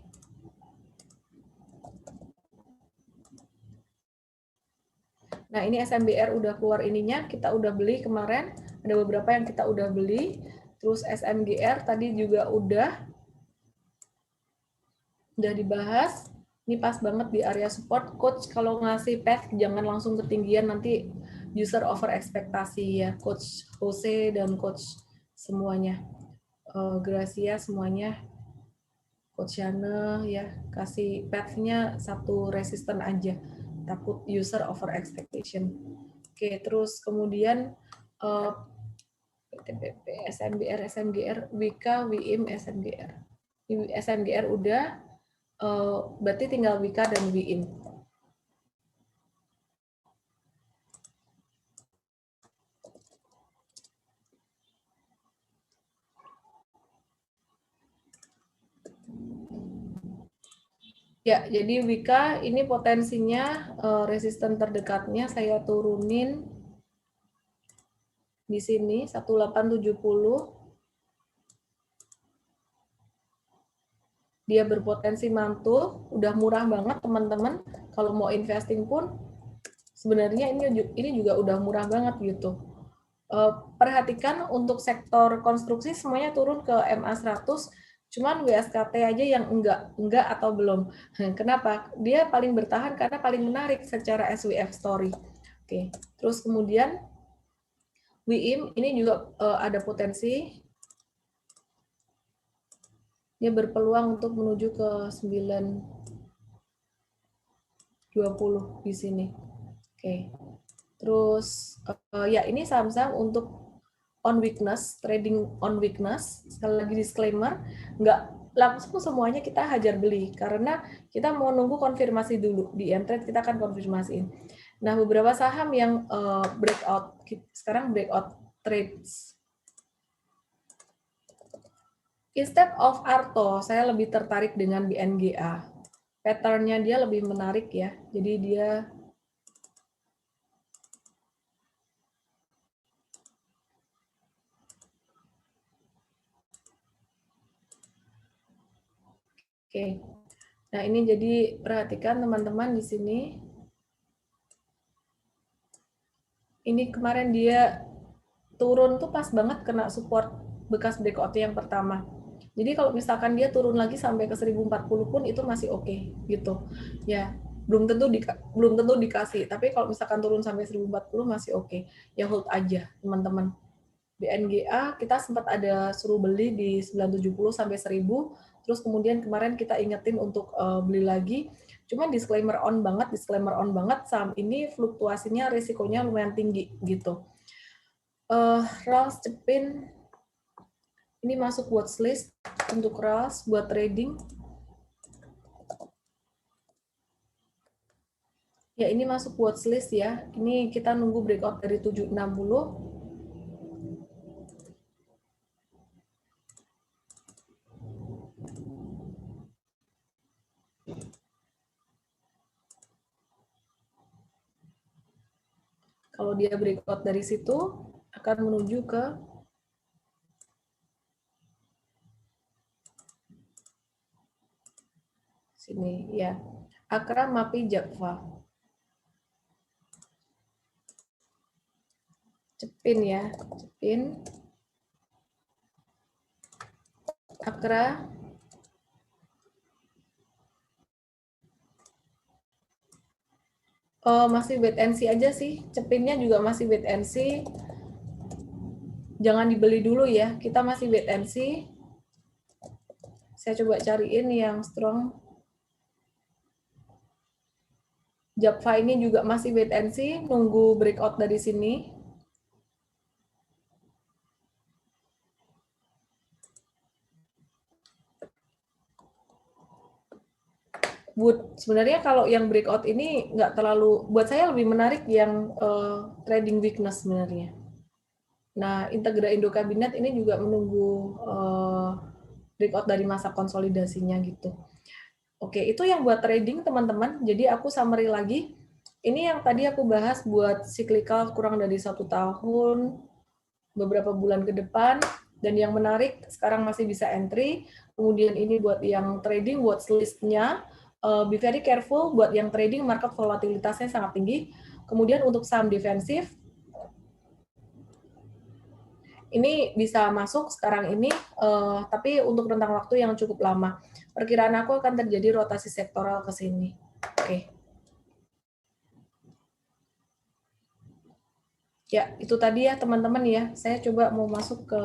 Nah, ini SMBR udah keluar ininya, kita udah beli kemarin, ada beberapa yang kita udah beli. Terus SMGR tadi juga udah dibahas. Ini pas banget di area support. Coach kalau ngasih path jangan langsung ketinggian, nanti user over ekspektasi ya. Coach Jose dan coach semuanya. Gracia semuanya. Coach Yana ya, kasih path-nya satu resisten aja. Takut user over expectation. Oke, terus kemudian PTPP, SMBR, SMGR, WIKA, WIIM, SMGR. SMGR udah, berarti tinggal WIKA dan WIIM. Ya, jadi WIKA ini potensinya resisten terdekatnya saya turunin di sini 1870. Dia berpotensi mantul, udah murah banget teman-teman. Kalau mau investing pun sebenarnya ini juga udah murah banget gitu. Perhatikan untuk sektor konstruksi semuanya turun ke MA 100, cuman WSKT aja yang enggak atau belum. Kenapa? Dia paling bertahan karena paling menarik secara SWF story. Oke, terus kemudian WIIM ini juga ada potensi dia berpeluang untuk menuju ke 920 di sini. Oke. Terus ya ini saham-saham untuk on weakness, trading on weakness. Sekali lagi disclaimer, nggak langsung semuanya kita hajar beli karena kita mau nunggu konfirmasi dulu. Di M-Trade kita akan konfirmasiin. Nah, beberapa saham yang breakout, sekarang breakout trades. Instead of Arto, saya lebih tertarik dengan BNGA. Pattern-nya dia lebih menarik ya. Jadi dia Oke. Nah, ini jadi perhatikan teman-teman di sini. Ini kemarin dia turun tuh pas banget kena support bekas breakout yang pertama. Jadi kalau misalkan dia turun lagi sampai ke 1040 pun itu masih oke gitu. Ya, belum tentu dikasih, tapi kalau misalkan turun sampai 1040 masih oke. Ya hold aja, teman-teman. BNGA kita sempat ada suruh beli di 970 sampai 1000, terus kemudian kemarin kita ingetin untuk beli lagi. Cuman disclaimer on banget saham ini fluktuasinya risikonya lumayan tinggi gitu. Rals Cepin ini masuk watchlist untuk Rals buat trading. Ya, ini masuk watchlist ya. Ini kita nunggu breakout dari 760. Kalau dia breakout dari situ, akan menuju ke sini ya. Akra Mapi Java. Cepin ya, Cepin. Akra. Masih wait and see aja sih. Cepinnya juga masih wait and see. Jangan dibeli dulu ya. Kita masih wait and see. Saya coba cariin yang strong. Java ini juga masih wait and see, nunggu breakout dari sini. Sebenarnya kalau yang breakout ini nggak terlalu, buat saya lebih menarik yang trading weakness sebenarnya. Nah, Integra Indo Kabinet ini juga menunggu breakout dari masa konsolidasinya gitu. Oke, itu yang buat trading teman-teman. Jadi aku summary lagi. Ini yang tadi aku bahas buat cyclical kurang dari 1 tahun, beberapa bulan ke depan. Dan yang menarik, sekarang masih bisa entry. Kemudian ini buat yang trading, watch list-nya. Be very careful buat yang trading, market volatilitasnya sangat tinggi. Kemudian untuk saham defensif, ini bisa masuk sekarang ini, tapi untuk rentang waktu yang cukup lama. Perkiraan aku akan terjadi rotasi sektoral ke sini. Oke. Ya, itu tadi ya teman-teman ya. Saya coba mau masuk ke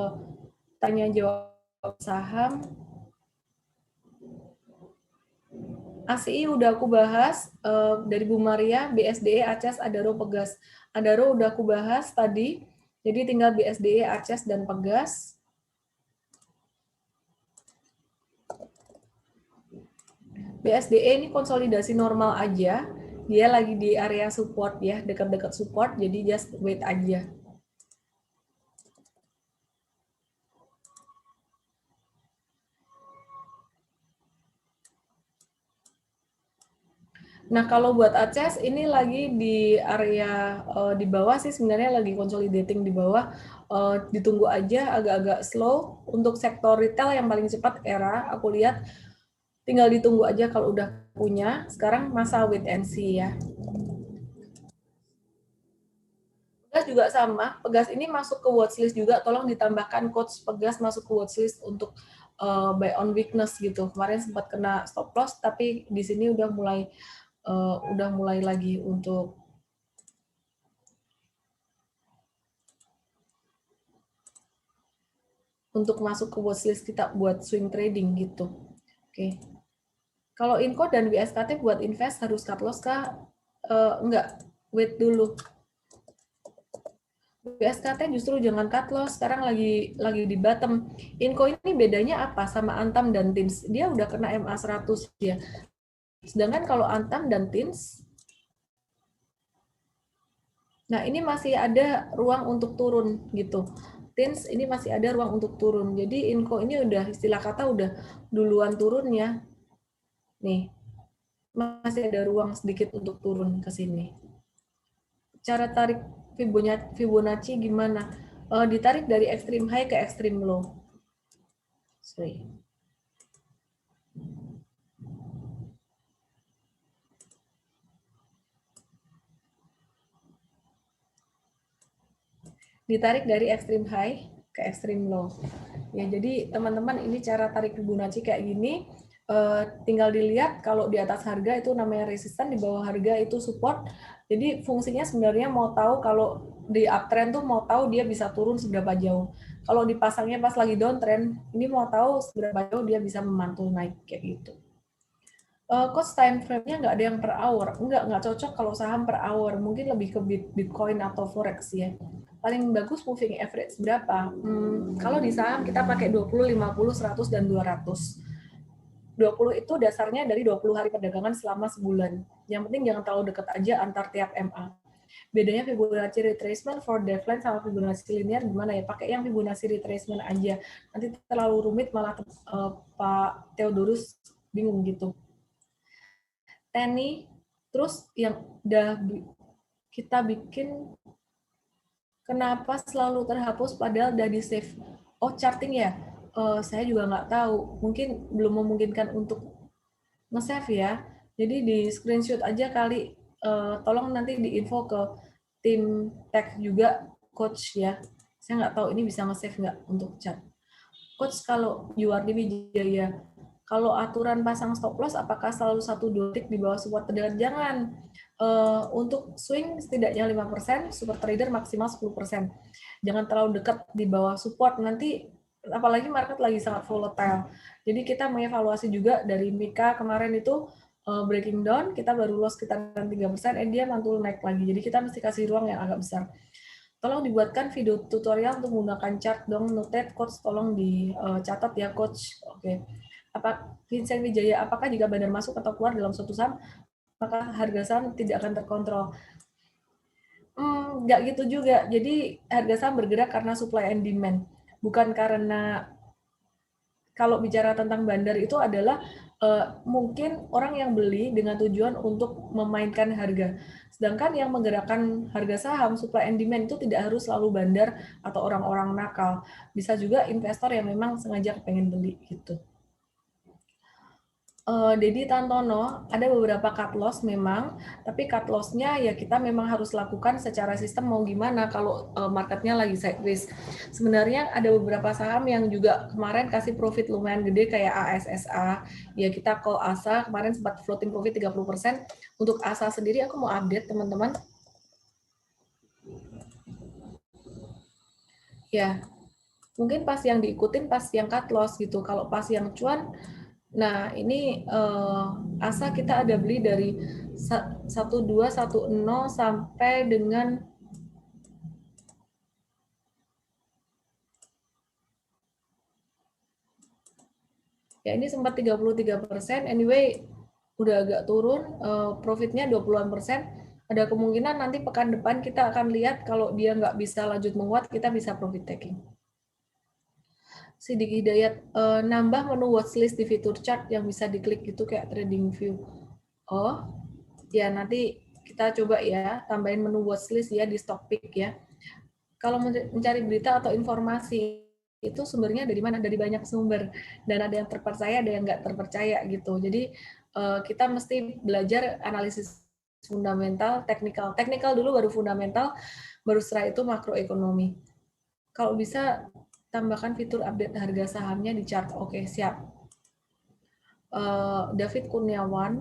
tanya jawab saham. ACI udah aku bahas, dari Bu Maria, BSDE, Aces, Adaro, Pegas. Adaro udah aku bahas tadi, jadi tinggal BSDE, Aces, dan Pegas. BSDE ini konsolidasi normal aja, dia lagi di area support ya, dekat-dekat support, jadi just wait aja. Nah, kalau buat Aces ini lagi di area di bawah sih, sebenarnya lagi consolidating di bawah. Ditunggu aja, agak-agak slow. Untuk sektor retail yang paling cepat era, aku lihat tinggal ditunggu aja kalau udah punya. Sekarang masa wait and see ya. Pegas juga sama. Pegas ini masuk ke watchlist juga. Tolong ditambahkan coach Pegas masuk ke watchlist untuk buy on weakness gitu. Kemarin sempat kena stop loss, tapi di sini udah mulai lagi untuk masuk ke watchlist kita buat swing trading gitu. Oke. Kalau Inco dan WSKT buat invest harus cut loss kah? Enggak, wait dulu. WSKT justru jangan cut loss, sekarang lagi di bottom. Inco ini bedanya apa sama Antam dan Tins? Dia udah kena MA 100 ya. Sedangkan kalau Antam dan Tins, nah ini masih ada ruang untuk turun gitu. Tins ini masih ada ruang untuk turun. Jadi Inco ini udah istilah kata udah duluan turunnya. Nih, masih ada ruang sedikit untuk turun ke sini. Cara tarik Fibonacci gimana? Ditarik dari extreme high ke extreme low. Sorry. Ditarik dari extreme high ke extreme low. Ya, jadi teman-teman ini cara tarik Fibonacci kayak gini. Tinggal dilihat kalau di atas harga itu namanya resisten, di bawah harga itu support. Jadi fungsinya sebenarnya mau tahu kalau di uptrend tuh mau tahu dia bisa turun seberapa jauh. Kalau dipasangnya pas lagi downtrend, ini mau tahu seberapa jauh dia bisa memantul naik kayak gitu. Cost time frame-nya nggak ada yang per hour. Nggak cocok kalau saham per hour. Mungkin lebih ke Bitcoin atau Forex ya. Paling bagus moving average berapa? Kalau di saham kita pakai 20, 50, 100, dan 200. 20 itu dasarnya dari 20 hari perdagangan selama sebulan. Yang penting jangan terlalu dekat aja antar tiap MA. Bedanya Fibonacci retracement for decline sama Fibonacci linear gimana ya? Pakai yang Fibonacci retracement aja. Nanti terlalu rumit malah Pak Theodorus bingung gitu. Tenny, terus yang udah kita bikin kenapa selalu terhapus padahal udah di save. Oh, charting ya? Saya juga nggak tahu. Mungkin belum memungkinkan untuk nge-save ya. Jadi di screenshot aja kali. Tolong nanti diinfo ke tim tech juga, coach ya. Saya nggak tahu ini bisa nge-save nggak untuk chat. Coach, kalau URD Wijaya, kalau aturan pasang stop loss, apakah selalu 1-2 tick di bawah support terdekat? Jangan. Untuk swing setidaknya 5%, super trader maksimal 10%. Jangan terlalu dekat di bawah support, nanti apalagi market lagi sangat volatile. Jadi kita mengevaluasi juga dari Mika kemarin itu breaking down, kita baru loss sekitar 3%, dia mantul naik lagi. Jadi kita mesti kasih ruang yang agak besar. Tolong dibuatkan video tutorial untuk menggunakan chart dong, noted coach, tolong dicatat ya coach. Oke. Vincent Wijaya, apakah jika bandar masuk atau keluar dalam suatu saham, maka harga saham tidak akan terkontrol? Nggak gitu juga. Jadi harga saham bergerak karena supply and demand, bukan karena kalau bicara tentang bandar itu adalah mungkin orang yang beli dengan tujuan untuk memainkan harga. Sedangkan yang menggerakkan harga saham, supply and demand itu tidak harus selalu bandar atau orang-orang nakal. Bisa juga investor yang memang sengaja pengen beli gitu. Dedi Tantono, ada beberapa cut loss memang, tapi cut loss-nya ya kita memang harus lakukan secara sistem mau gimana kalau marketnya lagi sideways. Sebenarnya ada beberapa saham yang juga kemarin kasih profit lumayan gede kayak ASSA, ya kita call ASA, kemarin sempat floating profit 30%. Untuk ASA sendiri aku mau update teman-teman. Ya, mungkin pas yang diikutin pas yang cut loss gitu. Kalau pas yang cuan, nah ini ASA kita ada beli dari 1210 sampai dengan ya ini sempat 33%. Anyway, udah agak turun, profitnya 20-an%. Ada kemungkinan nanti pekan depan kita akan lihat kalau dia nggak bisa lanjut menguat, kita bisa profit taking. Sidik Hidayat, nambah menu watchlist di fitur chart yang bisa diklik gitu kayak trading view. Oh, ya nanti kita coba ya, tambahin menu watchlist ya di Stockpick ya. Kalau mencari berita atau informasi itu sumbernya dari mana? Dari banyak sumber, dan ada yang terpercaya, ada yang nggak terpercaya gitu. Jadi kita mesti belajar analisis fundamental, teknikal dulu baru fundamental, baru setelah itu makroekonomi. Kalau bisa tambahkan fitur update harga sahamnya di chart. Oke, siap. David Kurniawan,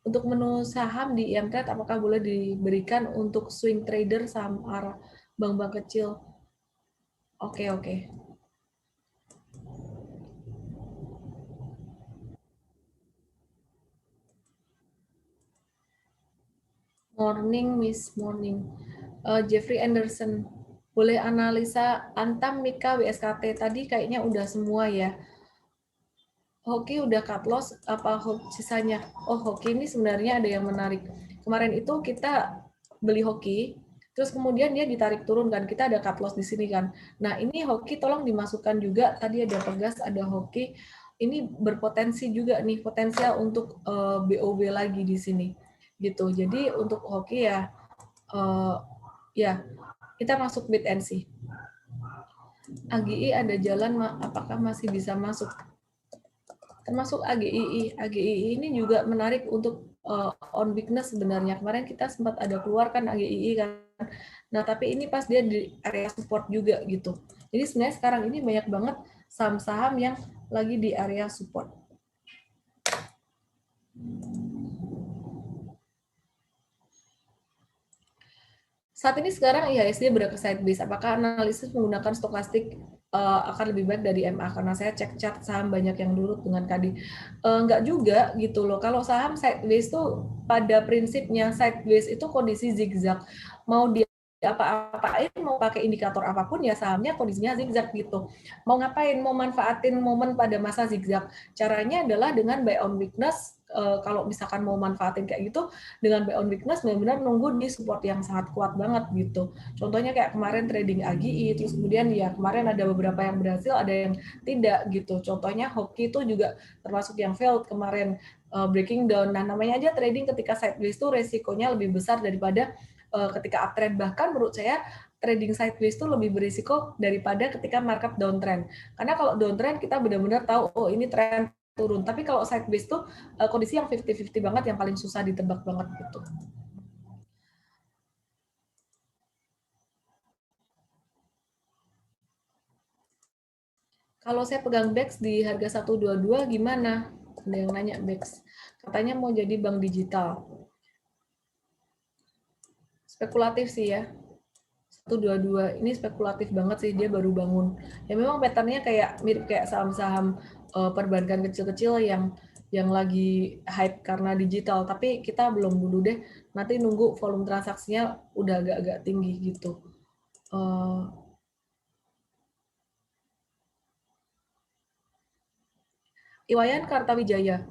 untuk menu saham di IMTrade apakah boleh diberikan untuk swing trader saham arah bank-bank kecil? Oke. Morning, Miss Morning. Jeffrey Anderson, boleh analisa Antam, Mika, WSKT tadi kayaknya udah semua ya. Hoki udah cut loss, apa sisanya? Oh, Hoki ini sebenarnya ada yang menarik. Kemarin itu kita beli Hoki, terus kemudian dia ditarik turun kan, kita ada cut loss di sini kan. Nah, ini Hoki tolong dimasukkan juga, tadi ada Pegas, ada Hoki, ini berpotensi juga nih, potensial untuk BOB lagi di sini. Gitu. Jadi untuk Hoki ya, ya kita masuk bid and see. AGI ada jalan, apakah masih bisa masuk? Termasuk AGII. AGII ini juga menarik untuk on weakness sebenarnya. Kemarin kita sempat ada keluar kan AGII kan. Nah, tapi ini pas dia di area support juga gitu. Jadi sebenarnya sekarang ini banyak banget saham-saham yang lagi di area support. Saat ini sekarang IHSG berada ke sideways. Apakah analisis menggunakan stokastik akan lebih baik dari MA? Karena saya cek chart saham banyak yang nurut dengan KD. Enggak juga gitu loh. Kalau saham sideways tuh pada prinsipnya sideways itu kondisi zigzag. Mau dia apa-apain, mau pakai indikator apapun ya sahamnya kondisinya zigzag gitu. Mau ngapain? Mau manfaatin momen pada masa zigzag. Caranya adalah dengan buy on weakness. Kalau misalkan mau manfaatin kayak gitu, dengan buy on weakness benar-benar nunggu di support yang sangat kuat banget gitu. Contohnya kayak kemarin trading AGI, terus kemudian ya kemarin ada beberapa yang berhasil, ada yang tidak gitu. Contohnya Hoki itu juga termasuk yang failed kemarin, breaking down. Nah, namanya aja trading ketika sideways itu resikonya lebih besar daripada ketika uptrend. Bahkan menurut saya trading sideways itu lebih berisiko daripada ketika market downtrend. Karena kalau downtrend kita benar-benar tahu oh ini trend turun. Tapi kalau sideways tuh kondisi yang 50-50 banget yang paling susah ditebak banget gitu. Kalau saya pegang BEX di harga 122 gimana? Ada yang nanya BEX. Katanya mau jadi bank digital. Spekulatif sih ya. 122 ini spekulatif banget sih, dia baru bangun. Ya memang patternnya kayak mirip kayak saham-saham perbankan kecil-kecil yang lagi hype karena digital, tapi kita belum dulu deh. Nanti nunggu volume transaksinya udah agak-agak tinggi gitu. Iwayan Kartawijaya.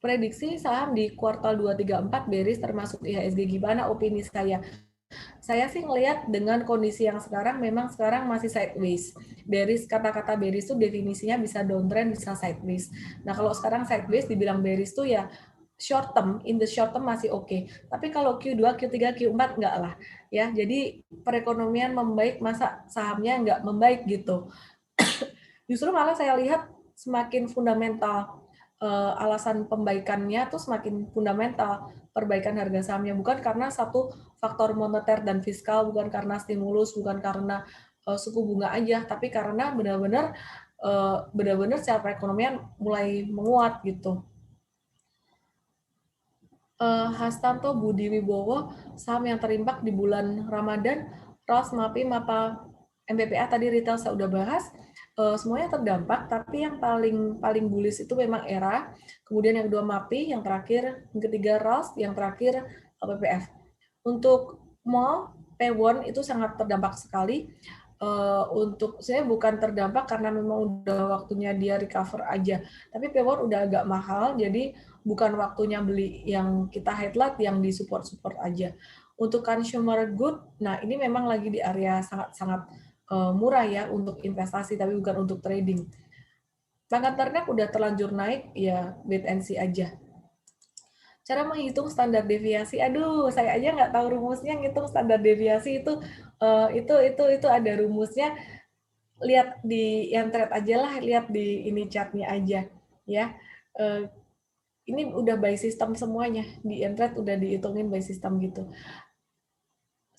prediksi saham di kuartal 2, 3, 4 bearish termasuk IHSG. Gimana opini saya? Saya sih ngelihat dengan kondisi yang sekarang memang sekarang masih sideways. Bearish, kata-kata bearish itu definisinya bisa downtrend, bisa sideways. Nah, kalau sekarang sideways dibilang bearish tuh ya short term, in the short term masih oke. Tapi kalau Q2, Q3, Q4 enggak lah. Ya, jadi perekonomian membaik masa sahamnya enggak membaik gitu. Justru malah saya lihat semakin fundamental, alasan pembaikannya tuh semakin fundamental perbaikan harga sahamnya, bukan karena satu faktor moneter dan fiskal, bukan karena stimulus, bukan karena suku bunga aja, tapi karena benar-benar secara perekonomian mulai menguat gitu. Hastanto Budi Wibowo, saham yang terimpak di bulan Ramadan, RAS, MAPI, MAPA, MBPA tadi retail saya udah bahas, semuanya terdampak, tapi yang paling bullish itu memang ERA, kemudian yang kedua MAPI, yang terakhir, yang ketiga RAS, yang terakhir PPF. Untuk mall, P1 itu sangat terdampak sekali. Untuk saya bukan terdampak karena memang udah waktunya dia recover aja, tapi P1 udah agak mahal, jadi bukan waktunya beli yang kita highlight, yang di support aja. Untuk consumer good, nah ini memang lagi di area sangat murah ya untuk investasi, tapi bukan untuk trading. Bahkan ternak udah terlanjur naik, ya wait and see aja. Cara menghitung standar deviasi, aduh saya aja nggak tahu rumusnya ngitung standar deviasi itu ada rumusnya. Lihat di yang trade aja lah, lihat di ini chartnya aja ya. Ini udah by system semuanya, di Entret udah dihitungin by system gitu.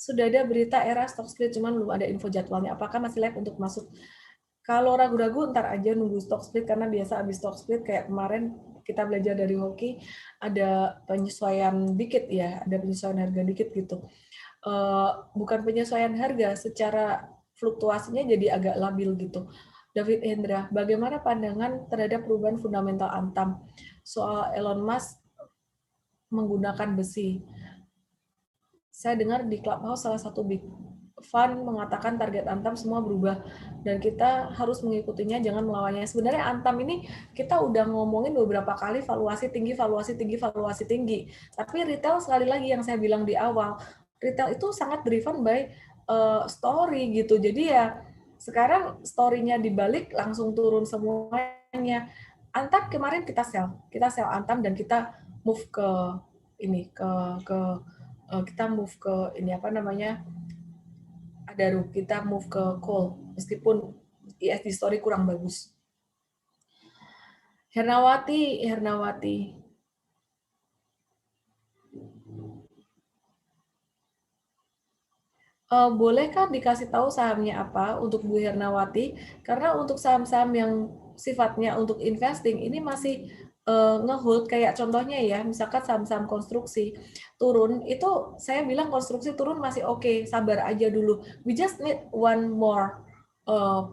Sudah ada berita era stock split, cuman belum ada info jadwalnya. Apakah masih live untuk masuk? Kalau ragu-ragu ntar aja nunggu stock split, karena biasa habis stock split kayak kemarin kita belajar dari hoki, ada penyesuaian dikit ya, ada penyesuaian harga dikit gitu. Bukan penyesuaian harga, secara fluktuasinya jadi agak labil gitu. David Hendra, bagaimana pandangan terhadap perubahan fundamental Antam soal Elon Musk menggunakan besi? Saya dengar di Clubhouse salah satu big fund mengatakan target Antam semua berubah dan kita harus mengikutinya, jangan melawannya. Sebenarnya Antam ini kita udah ngomongin beberapa kali valuasi tinggi, valuasi tinggi, valuasi tinggi. Tapi retail sekali lagi yang saya bilang di awal, retail itu sangat driven by story gitu. Jadi ya sekarang story-nya dibalik langsung turun semuanya. Antam kemarin kita sell Antam dan kita move ke ini kita move ke ini apa namanya, kita move ke coal meskipun ESG story kurang bagus. Hernawati, bolehkah dikasih tahu sahamnya apa untuk Bu Hernawati? Karena untuk saham-saham yang sifatnya untuk investing ini masih ngehold, kayak contohnya ya, misalkan saham-saham konstruksi turun, itu saya bilang konstruksi turun masih oke, sabar aja dulu. We just need one more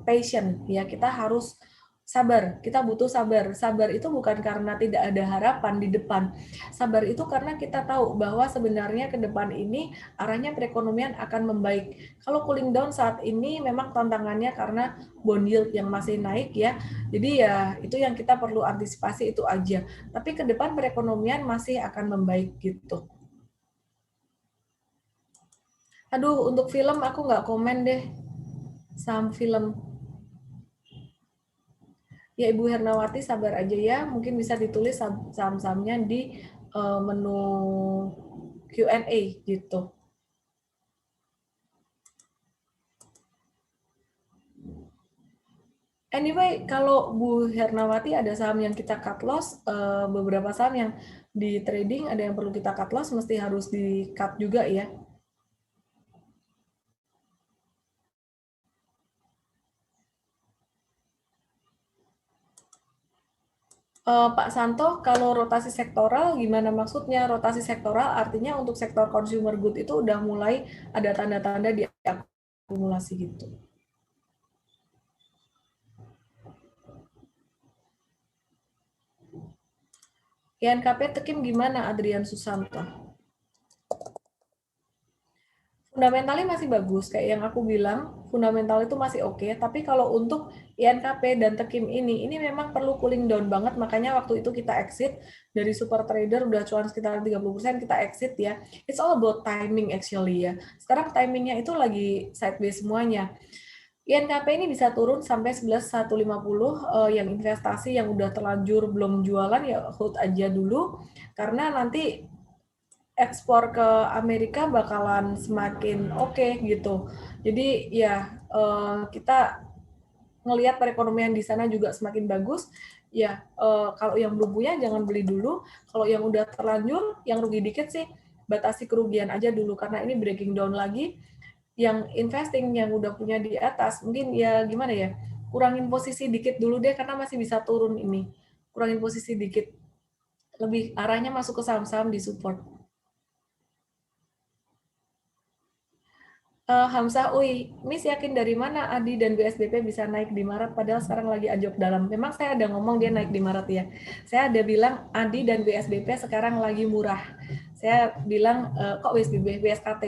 patient ya, kita harus sabar, kita butuh sabar. Sabar itu bukan karena tidak ada harapan di depan. Sabar itu karena kita tahu bahwa sebenarnya ke depan ini arahnya perekonomian akan membaik. Kalau cooling down saat ini memang tantangannya karena bond yield yang masih naik ya. Jadi ya itu yang kita perlu antisipasi itu aja. Tapi ke depan perekonomian masih akan membaik gitu. Aduh, untuk film aku nggak komen deh. Saham film. Ya Ibu Hernawati sabar aja ya, mungkin bisa ditulis saham-sahamnya di menu Q&A gitu. Anyway, kalau Bu Hernawati ada saham yang kita cut loss, beberapa saham yang di trading ada yang perlu kita cut loss, mesti harus di cut juga ya. Pak Santo, kalau rotasi sektoral gimana maksudnya? Rotasi sektoral artinya untuk sektor consumer good itu udah mulai ada tanda-tanda di akumulasi gitu. INKP Tekim gimana Adrian Susanto? Fundamentalnya masih bagus, kayak yang aku bilang, fundamental itu masih oke, tapi kalau untuk INKP dan Tekim ini memang perlu cooling down banget, makanya waktu itu kita exit dari super trader udah cuan sekitar 30%, kita exit ya. It's all about timing actually ya. Sekarang timingnya itu lagi sideways semuanya. INKP ini bisa turun sampai 11.150, yang investasi yang udah terlanjur belum jualan ya hold aja dulu, karena nanti ekspor ke Amerika bakalan semakin oke gitu. Jadi ya kita ngelihat perekonomian di sana juga semakin bagus, ya kalau yang belum punya jangan beli dulu. Kalau yang udah terlanjur, yang rugi dikit sih batasi kerugian aja dulu karena ini breaking down lagi. Yang investing yang udah punya di atas mungkin ya gimana ya, kurangin posisi dikit dulu deh karena masih bisa turun ini. Kurangin posisi dikit. Lebih arahnya masuk ke saham-saham di support. Hamzah, Miss yakin dari mana Adi dan BSBP bisa naik di Maret padahal sekarang lagi anjlok dalam. Memang saya ada ngomong dia naik di Maret ya. Saya ada bilang Adi dan BSBP sekarang lagi murah. Saya bilang kok BSBP, BSKT.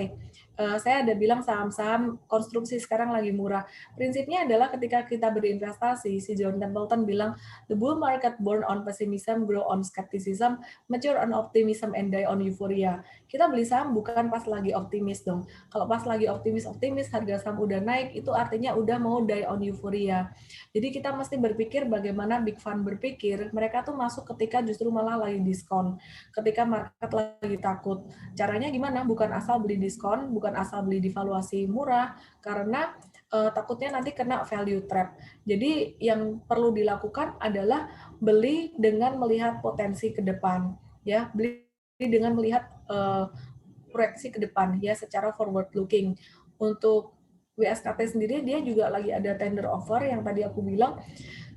Saya ada bilang saham-saham konstruksi sekarang lagi murah. Prinsipnya adalah ketika kita berinvestasi, si John Templeton bilang, the bull market born on pessimism, grow on skepticism, mature on optimism, and die on euphoria. Kita beli saham bukan pas lagi optimis dong. Kalau pas lagi optimis harga saham udah naik, itu artinya udah mau die on euphoria. Jadi kita mesti berpikir bagaimana big fund berpikir, mereka tuh masuk ketika justru malah lagi diskon, ketika market lagi takut. Caranya gimana? Bukan asal beli diskon, bukan asal beli di valuasi murah, karena takutnya nanti kena value trap. Jadi yang perlu dilakukan adalah beli dengan melihat potensi ke depan, ya, beli dengan melihat proyeksi ke depan ya secara forward looking. Untuk WSKT sendiri dia juga lagi ada tender offer yang tadi aku bilang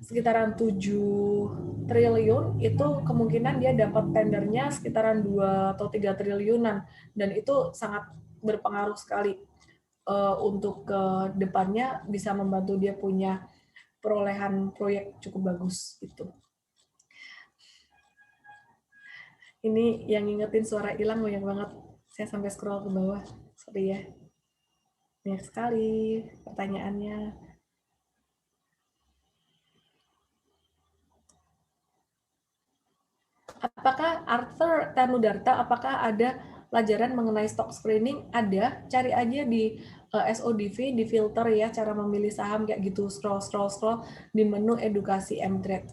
sekitaran 7 triliun, itu kemungkinan dia dapat tendernya sekitaran 2 atau 3 triliunan dan itu sangat berpengaruh sekali untuk ke depannya bisa membantu dia punya perolehan proyek cukup bagus gitu. Ini yang ngingetin suara hilang banyak banget. Saya sampai scroll ke bawah. Sorry ya. Banyak sekali pertanyaannya. Apakah Arthur Tanudarta, apakah ada pelajaran mengenai stock screening? Ada, cari aja di SODV, di filter ya, cara memilih saham kayak gitu, scroll di menu edukasi mTrade.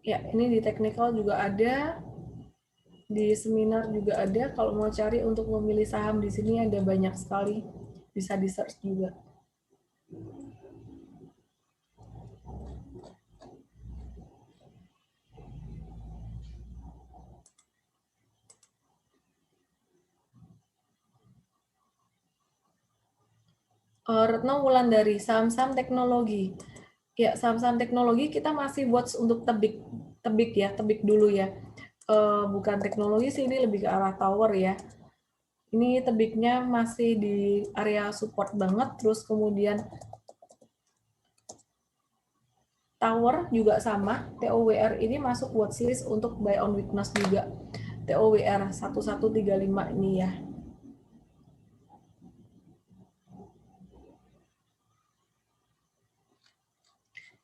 Ya, ini di technical juga ada, di seminar juga ada. Kalau mau cari untuk memilih saham di sini ada banyak sekali, bisa di search juga. Retno Wulandari, saham-saham teknologi. Ya, saham-saham teknologi kita masih watch untuk tebik ya, tebik dulu ya. Bukan teknologi sih, ini lebih ke arah tower ya. Ini tebiknya masih di area support banget, terus kemudian tower juga sama, TOWR ini masuk watchlist untuk buy on weakness juga. TOWR 1135 ini ya.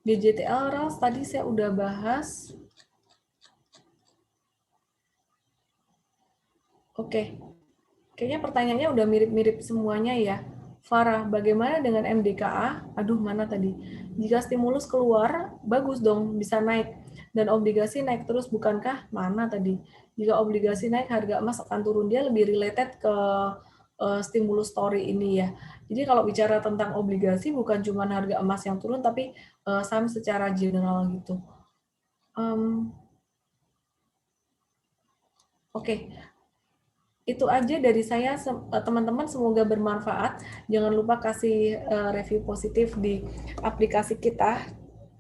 DJTL RAS tadi saya udah bahas. Oke. Kayaknya pertanyaannya udah mirip-mirip semuanya ya. Farah, bagaimana dengan MDKA? Aduh, mana tadi? Jika stimulus keluar, bagus dong, bisa naik. Dan obligasi naik terus, bukankah? Mana tadi? Jika obligasi naik, harga emas akan turun. Dia lebih related ke stimulus story ini ya. Jadi kalau bicara tentang obligasi, bukan cuma harga emas yang turun, tapi saham secara general gitu. Oke. Itu aja dari saya, teman-teman, semoga bermanfaat. Jangan lupa kasih review positif di aplikasi kita,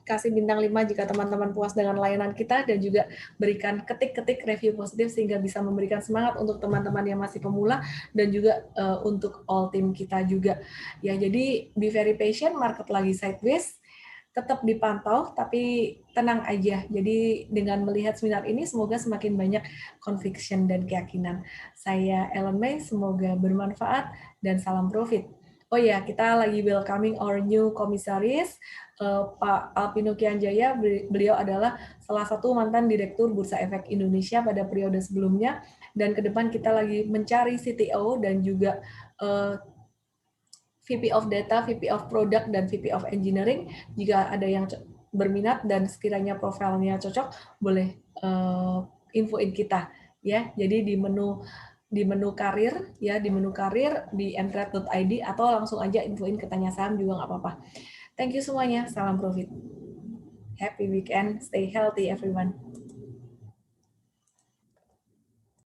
kasih bintang 5 jika teman-teman puas dengan layanan kita, dan juga berikan ketik-ketik review positif sehingga bisa memberikan semangat untuk teman-teman yang masih pemula dan juga untuk all team kita juga. Ya, jadi be very patient, market lagi sideways, tetap dipantau, tapi tenang aja. Jadi dengan melihat seminar ini, semoga semakin banyak conviction dan keyakinan. Saya Ellen May, semoga bermanfaat, dan salam profit. Oh ya, kita lagi welcoming our new komisaris, Pak Alpino Kianjaya. Beliau adalah salah satu mantan Direktur Bursa Efek Indonesia pada periode sebelumnya, dan ke depan kita lagi mencari CTO dan juga VP of Data, VP of Product, dan VP of Engineering. Jika ada yang berminat dan sekiranya profilnya cocok, boleh infoin kita ya. Jadi di menu karir ya, di menu karir di mtrade.id, atau langsung aja infoin ke Tanya Saham juga nggak apa-apa. Thank you semuanya, salam profit. Happy weekend, stay healthy everyone.